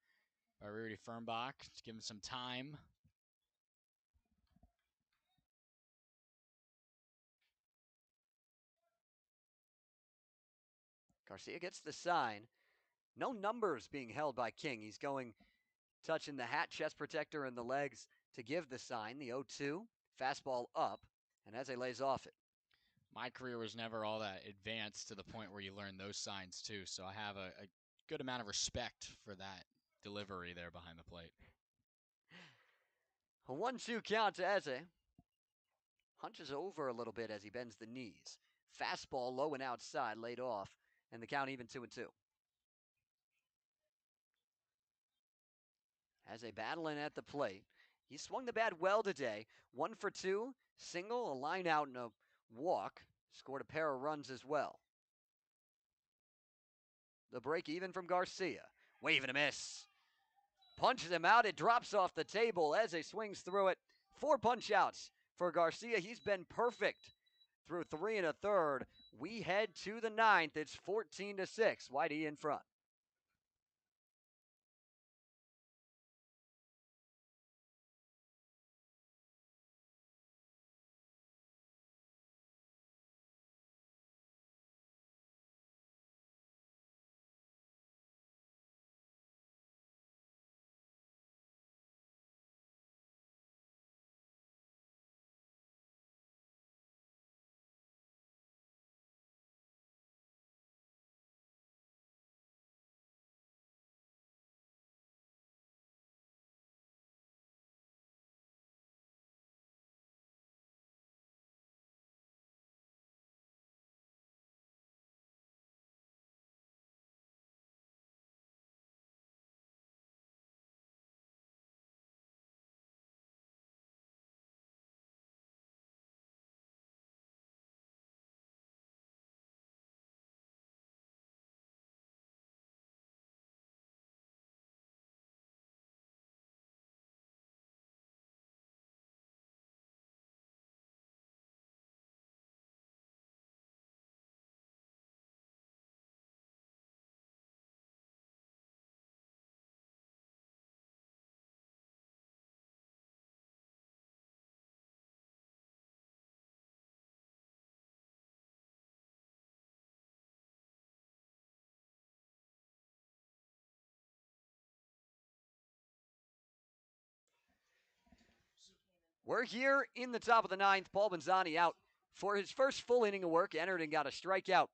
by Rudy Fernbach to give him some time. Garcia gets the sign. No numbers being held by King. He's going, touching the hat, chest protector, and the legs to give the sign. The 0-2, fastball up, and Eze lays off it. My career was never all that advanced to the point where you learn those signs too, so I have a good amount of respect for that delivery there behind the plate. A 1-2 count to Eze. hunches over a little bit as he bends the knees. Fastball low and outside, laid off, and the count even 2-2. As they battle in at the plate, he swung the bat well today. 1 for 2, single, a line out, and a walk. Scored a pair of runs as well. The break even from Garcia. Wave and a miss. Punches him out. It drops off the table as he swings through it. 4 punch outs for Garcia. He's been perfect through 3 1/3. We head to the 9th. It's 14-6. Y-D in front. We're here in the top of the 9th. Paul Bonzani out for his first full inning of work. Entered and got a strikeout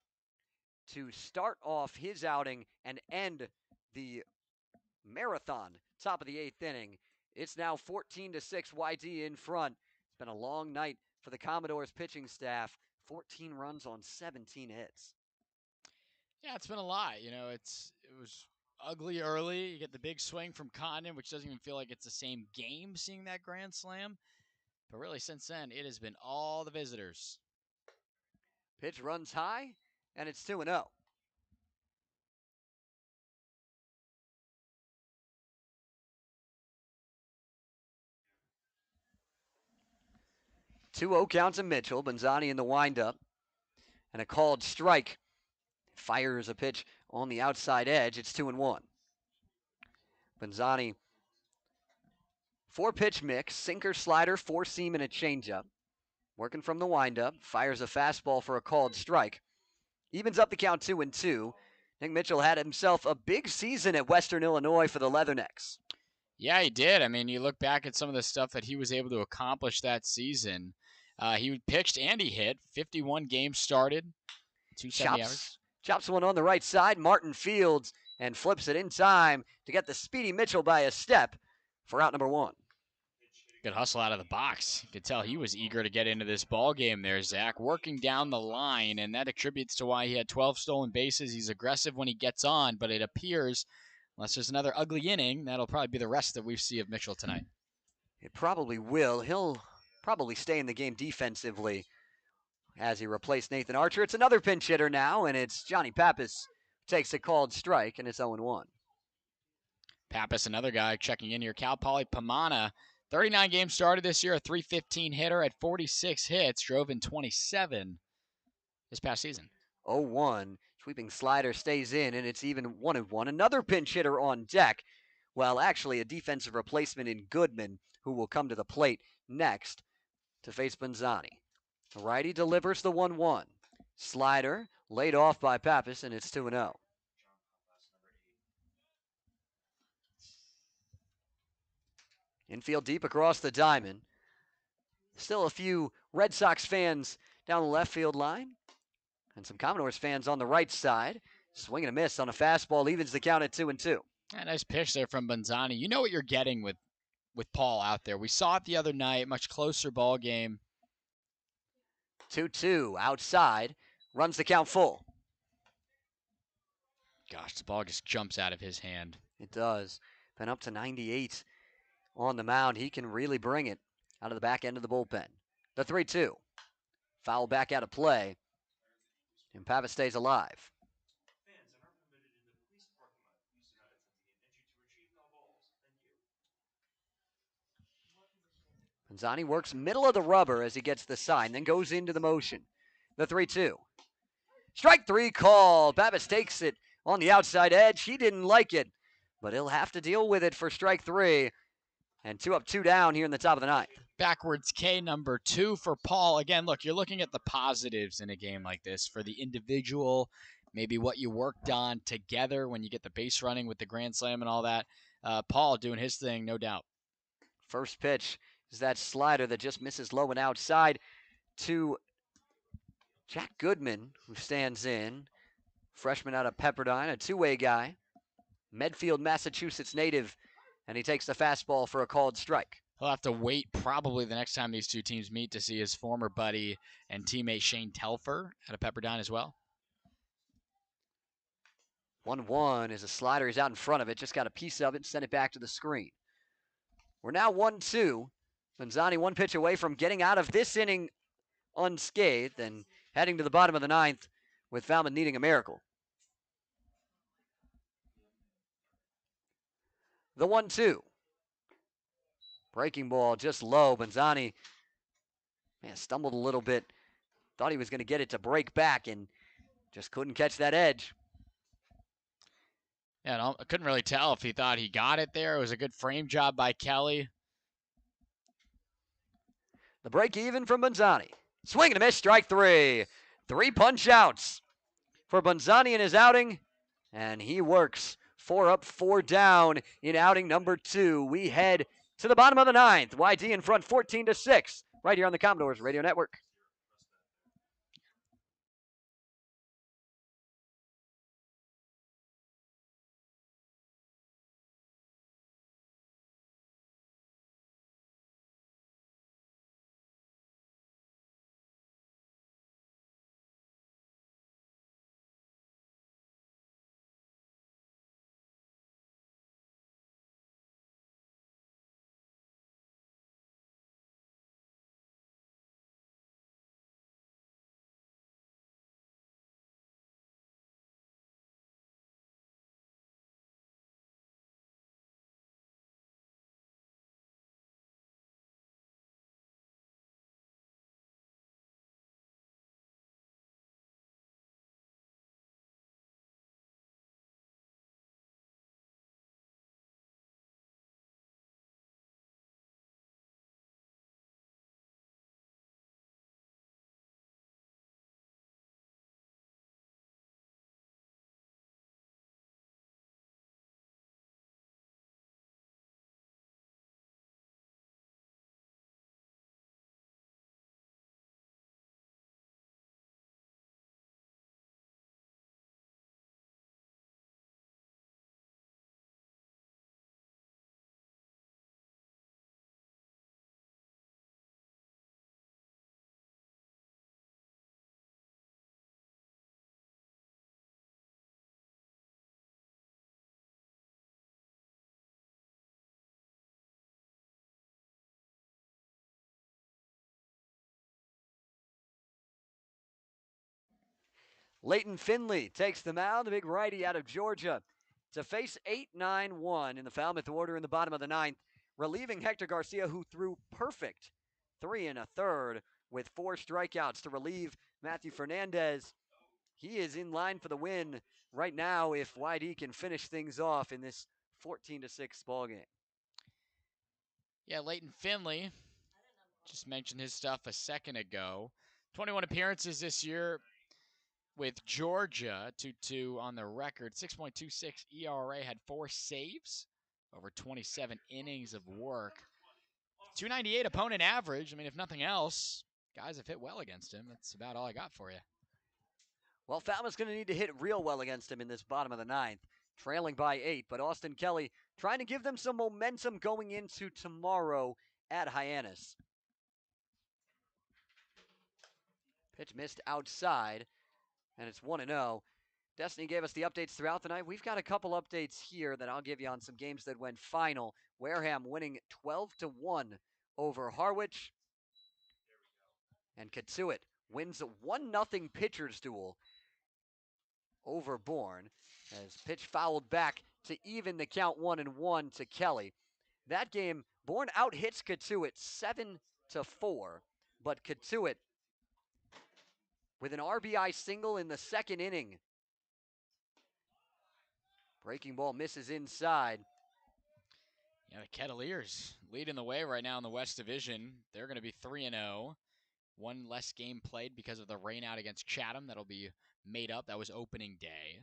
to start off his outing and end the marathon. Top of the 8th inning. It's now 14-6. Y-D in front. It's been a long night for the Commodores pitching staff. 14 runs on 17 hits. Yeah, it's been a lot. You know, it was ugly early. You get the big swing from Condon, which doesn't even feel like it's the same game seeing that grand slam. But really, since then, it has been all the visitors. Pitch runs high, and it's 2-0. 2-0 counts of Mitchell. Bonzani in the windup. And a called strike. Fires a pitch on the outside edge. It's 2-1. Bonzani, 4-pitch mix, sinker, slider, 4-seam, and a changeup. Working from the windup, fires a fastball for a called strike. Evens up the count 2-2. Nick Mitchell had himself a big season at Western Illinois for the Leathernecks. Yeah, he did. I mean, you look back at some of the stuff that he was able to accomplish that season. He pitched and he hit. 51 games started. 270 average. Chops one on the right side. Martin fields and flips it in time to get the speedy Mitchell by a step for out number 1. Good hustle out of the box. You could tell he was eager to get into this ball game there, Zach. Working down the line, and that attributes to why he had 12 stolen bases. He's aggressive when he gets on, but it appears, unless there's another ugly inning, that'll probably be the rest that we see of Mitchell tonight. It probably will. He'll probably stay in the game defensively as he replaced Nathan Archer. It's another pinch hitter now, and it's Johnny Pappas who takes a called strike, and it's 0-1. Pappas, another guy checking in here. Cal Poly Pamana, 39 games started this year, a .315 hitter at 46 hits, drove in 27 this past season. 0-1. Sweeping slider stays in, and it's even 1-1. Another pinch hitter on deck. Well, actually, a defensive replacement in Goodman, who will come to the plate next to face Bonzani. The righty delivers the 1-1. Slider laid off by Pappas, and it's 2-0. Infield deep across the diamond. Still a few Red Sox fans down the left field line. And some Commodores fans on the right side. Swing and a miss on a fastball, evens the count at 2-2. A nice pitch there from Bonzani. You know what you're getting with Paul out there. We saw it the other night, much closer ball game. 2-2 outside. Runs the count full. Gosh, the ball just jumps out of his hand. It does. Been up to 98 on the mound. He can really bring it out of the back end of the bullpen. The 3-2. Foul back out of play. And Pava stays alive. Manzani works middle of the rubber as he gets the sign, then goes into the motion. The 3-2. Strike 3 call. Babbitt takes it on the outside edge. He didn't like it, but he'll have to deal with it for strike 3. And 2 up, 2 down here in the top of the ninth. Backwards K number 2 for Paul. Again, look, you're looking at the positives in a game like this for the individual, maybe what you worked on together when you get the base running with the grand slam and all that. Paul doing his thing, no doubt. First pitch is that slider that just misses low and outside to Jack Goodman, who stands in. Freshman out of Pepperdine, a two-way guy. Medfield, Massachusetts native, and he takes the fastball for a called strike. He'll have to wait probably the next time these two teams meet to see his former buddy and teammate Shane Telfer out of Pepperdine as well. 1-1 is a slider. He's out in front of it. Just got a piece of it and sent it back to the screen. We're now 1-2. Manzani one pitch away from getting out of this inning unscathed and heading to the bottom of the ninth with Falmouth needing a miracle. The 1-2. Breaking ball just low. Manzani stumbled a little bit. Thought he was going to get it to break back and just couldn't catch that edge. Yeah, I couldn't really tell if he thought he got it there. It was a good frame job by Kelly. The break even from Manzani. Swing and a miss, strike 3. 3 punch outs for Manzani in his outing, and he works 4 up, 4 down in outing number 2. We head to the bottom of the ninth. Y-D in front 14-6 right here on the Commodores Radio Network. Leighton Finley takes the mound, the big righty out of Georgia, to face 8-9-1 in the Falmouth order in the bottom of the ninth, relieving Hector Garcia, who threw perfect 3 1/3 with 4 strikeouts to relieve Matthew Fernandez. He is in line for the win right now if Y-D can finish things off in this 14-6 ball game. Yeah, Leighton Finley, just mentioned his stuff a second ago. 21 appearances this year with Georgia, 2-2 on the record. 6.26 ERA, had 4 saves over 27 innings of work. 298 opponent average. I mean, if nothing else, guys have hit well against him. That's about all I got for you. Well, Falmouth's going to need to hit real well against him in this bottom of the ninth, trailing by 8. But Austin Kelly trying to give them some momentum going into tomorrow at Hyannis. Pitch missed outside, and it's 1-0. Destiny gave us the updates throughout the night. We've got a couple updates here that I'll give you on some games that went final. Wareham winning 12-1 over Harwich. And Katsuit wins a 1-0 pitcher's duel over Bourne, as pitch fouled back to even the count 1-1 to Kelly. That game, Bourne out-hits Katsuit 7-4, but Katsuit with an RBI single in the second inning. Breaking ball misses inside. Yeah, the Kettleers leading the way right now in the West Division. They're going to be 3-0. One less game played because of the rain out against Chatham. That'll be made up. That was opening day.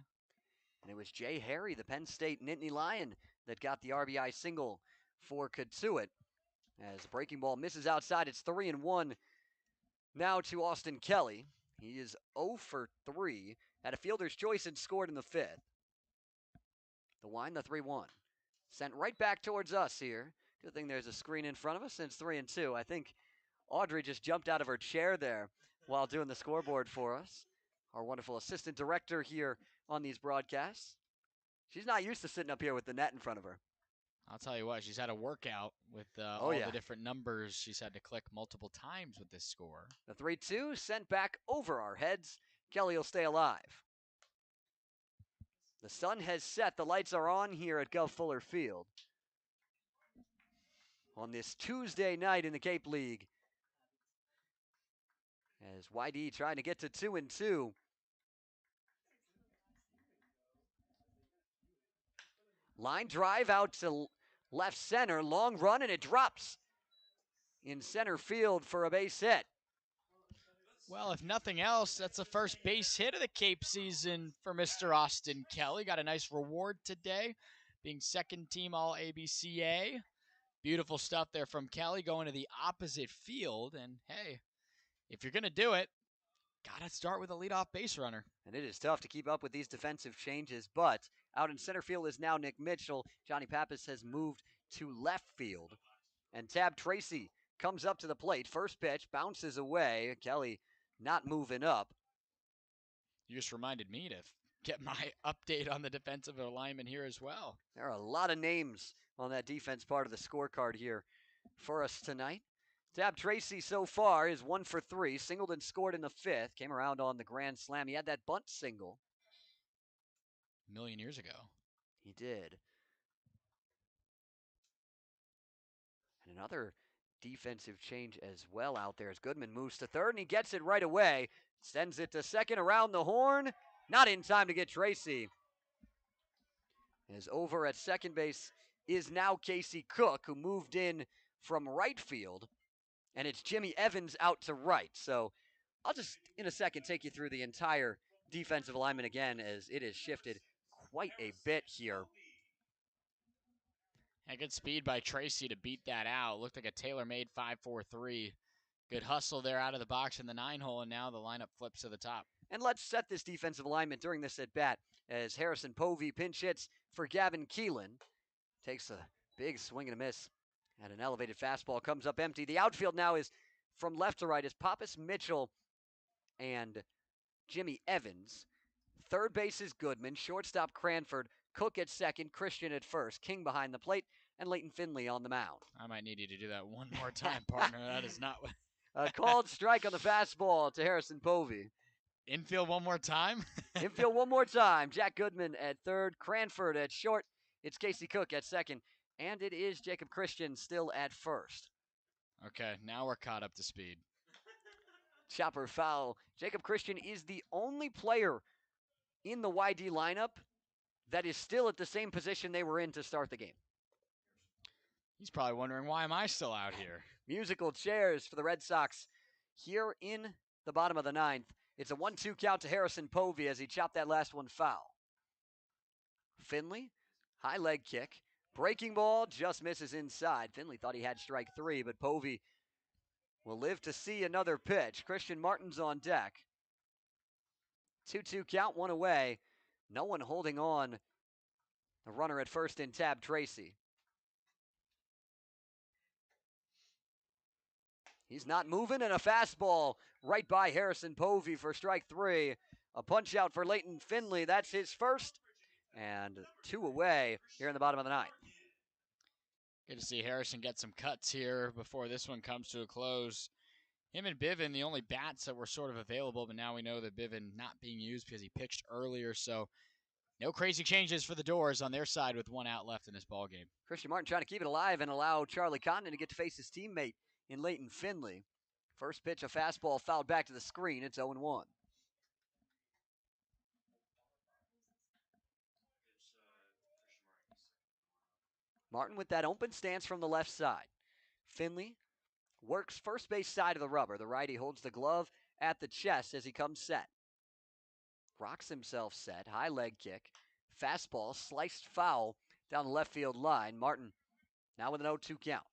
And it was Jay Harry, the Penn State Nittany Lion, that got the RBI single for Katsuit. As the breaking ball misses outside, it's 3-1 now to Austin Kelly. He is 0 for 3. Had a fielder's choice and scored in the 5th. The wind, the 3-1. Sent right back towards us here. Good thing there's a screen in front of us since 3-2. I think Audrey just jumped out of her chair there while doing the scoreboard for us. Our wonderful assistant director here on these broadcasts. She's not used to sitting up here with the net in front of her. I'll tell you what, she's had a workout with all the different numbers she's had to click multiple times with this score. The 3-2 sent back over our heads. Kelly will stay alive. The sun has set. The lights are on here at Guv Fuller Field on this Tuesday night in the Cape League. As Y-D trying to get to 2-2. Line drive out to left center. Long run, and it drops in center field for a base hit. Well, if nothing else, that's the first base hit of the Cape season for Mr. Austin Kelly. Got a nice reward today, being second team all ABCA. Beautiful stuff there from Kelly, going to the opposite field. And hey, if you're going to do it, got to start with a leadoff base runner. And it is tough to keep up with these defensive changes, but out in center field is now Nick Mitchell. Johnny Pappas has moved to left field. And Tab Tracy comes up to the plate. First pitch, bounces away. Kelly not moving up. You just reminded me to get my update on the defensive alignment here as well. There are a lot of names on that defense part of the scorecard here for us tonight. Tab Tracy so far is 1 for 3. Singled and scored in the 5th. Came around on the grand slam. He had that bunt single. A million years ago. He did. And another defensive change as well out there as Goodman moves to third, and he gets it right away. Sends it to second around the horn. Not in time to get Tracy. As over at second base is now Casey Cook, who moved in from right field. And it's Jimmy Evans out to right. So I'll just, in a second, take you through the entire defensive alignment again, as it has shifted quite a bit here. And good speed by Tracy to beat that out. Looked like a tailor-made 5-4-3. Good hustle there out of the box in the 9-hole, and now the lineup flips to the top. And let's set this defensive alignment during this at-bat as Harrison Povey pinch hits for Gavin Keelan. Takes a big swing and a miss. And an elevated fastball comes up empty. The outfield now is from left to right is Pappas, Mitchell, and Jimmy Evans. Third base is Goodman. Shortstop Cranford. Cook at second. Christian at first. King behind the plate. And Leighton Finley on the mound. I might need you to do that one more time, partner. That is not what... A called strike on the fastball to Harrison Povey. Infield one more time? Infield one more time. Jack Goodman at third. Cranford at short. It's Casey Cook at second. And it is Jacob Christian still at first. Okay, now we're caught up to speed. Chopper foul. Jacob Christian is the only player in the Y-D lineup that is still at the same position they were in to start the game. He's probably wondering, why am I still out here? Musical chairs for the Red Sox here in the bottom of the 9th. It's a 1-2 count to Harrison Povey as he chopped that last one foul. Finley, high leg kick. Breaking ball just misses inside. Finley thought he had strike 3, but Povey will live to see another pitch. Christian Martin's on deck. 2-2 count, one away. No one holding on. The runner at first in Tab Tracy. He's not moving, and a fastball right by Harrison Povey for strike 3. A punch out for Leighton Finley. That's his first. And 2 away here in the bottom of the 9th. Good to see Harrison get some cuts here before this one comes to a close. Him and Bivin, the only bats that were sort of available, but now we know that Bivin not being used because he pitched earlier, so no crazy changes for the Doors on their side with 1 out left in this ballgame. Christian Martin trying to keep it alive and allow Charlie Condon to get to face his teammate in Leighton Finley. First pitch, a fastball fouled back to the screen. It's 0-1. Martin with that open stance from the left side. Finley works first base side of the rubber. The righty holds the glove at the chest as he comes set. Rocks himself set. High leg kick. Fastball sliced foul down the left field line. Martin now with an 0-2 count.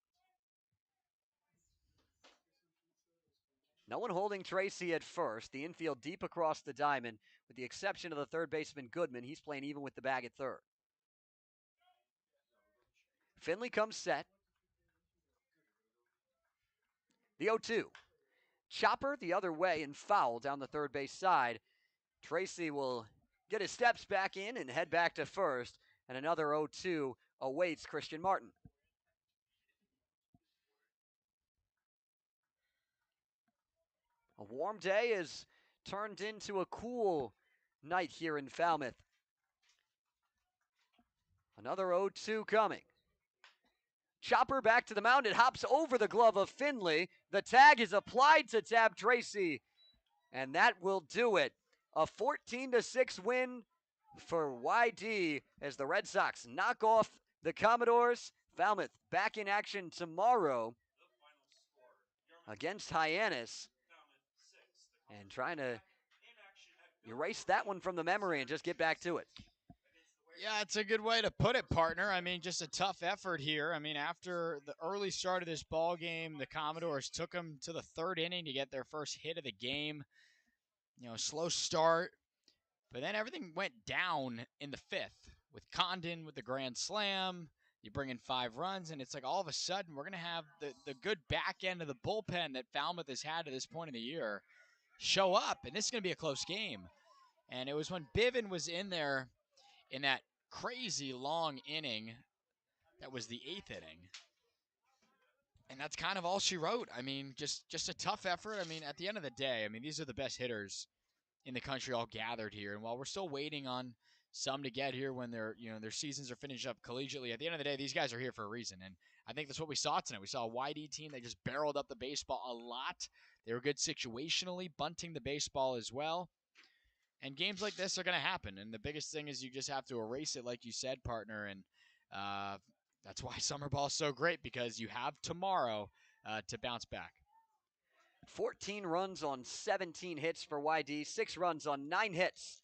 No one holding Tracy at first. The infield deep across the diamond, with the exception of the third baseman Goodman. He's playing even with the bag at third. Finley comes set. The 0-2. Chopper the other way and foul down the third base side. Tracy will get his steps back in and head back to first. And another 0-2 awaits Christian Martin. A warm day has turned into a cool night here in Falmouth. Another 0-2 coming. Chopper back to the mound. It hops over the glove of Finley. The tag is applied to Tab Tracy, and that will do it. A 14-6 win for Y-D as the Red Sox knock off the Commodores. Falmouth back in action tomorrow against Hyannis, and trying to erase that one from the memory and just get back to it. Yeah, it's a good way to put it, partner. I mean, just a tough effort here. I mean, after the early start of this ball game, the Commodores took them to the 3rd inning to get their first hit of the game. You know, slow start. But then everything went down in the 5th with Condon with the grand slam. You bring in 5 runs, and it's like all of a sudden we're going to have the good back end of the bullpen that Falmouth has had to this point in the year show up, and this is going to be a close game. And it was when Bivin was in there in that crazy long inning, that was the 8th inning. And that's kind of all she wrote. I mean, just a tough effort. I mean, at the end of the day, I mean, these are the best hitters in the country all gathered here. And while we're still waiting on some to get here when their seasons are finished up collegiately, at the end of the day, these guys are here for a reason. And I think that's what we saw tonight. We saw a Y-D team that just barreled up the baseball a lot. They were good situationally, bunting the baseball as well. And games like this are going to happen. And the biggest thing is you just have to erase it, like you said, partner. And that's why summer ball is so great, because you have tomorrow to bounce back. 14 runs on 17 hits for Y-D, 6 runs on 9 hits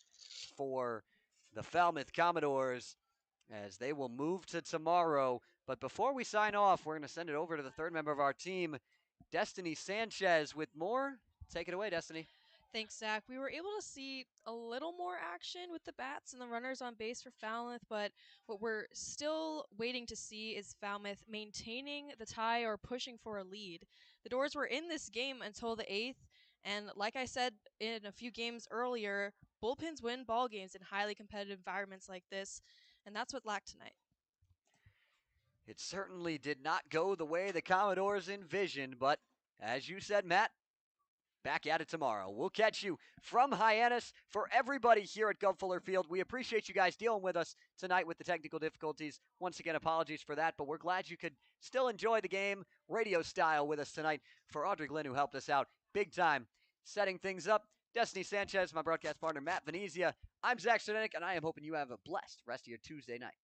for the Falmouth Commodores as they will move to tomorrow. But before we sign off, we're going to send it over to the third member of our team, Destiny Sanchez, with more. Take it away, Destiny. Thanks, Zach. We were able to see a little more action with the bats and the runners on base for Falmouth, but what we're still waiting to see is Falmouth maintaining the tie or pushing for a lead. The Doors were in this game until the 8th, and like I said in a few games earlier, bullpens win ball games in highly competitive environments like this, and that's what lacked tonight. It certainly did not go the way the Commodores envisioned, but as you said, Matt, back at it tomorrow. We'll catch you from Hyannis. For everybody here at Guv Fuller Field, we appreciate you guys dealing with us tonight with the technical difficulties. Once again, apologies for that, but we're glad you could still enjoy the game radio style with us tonight. For Audrey Glenn, who helped us out big time setting things up, Destiny Sanchez, my broadcast partner, Matt Venezia, I'm Zach Surdenik, and I am hoping you have a blessed rest of your Tuesday night.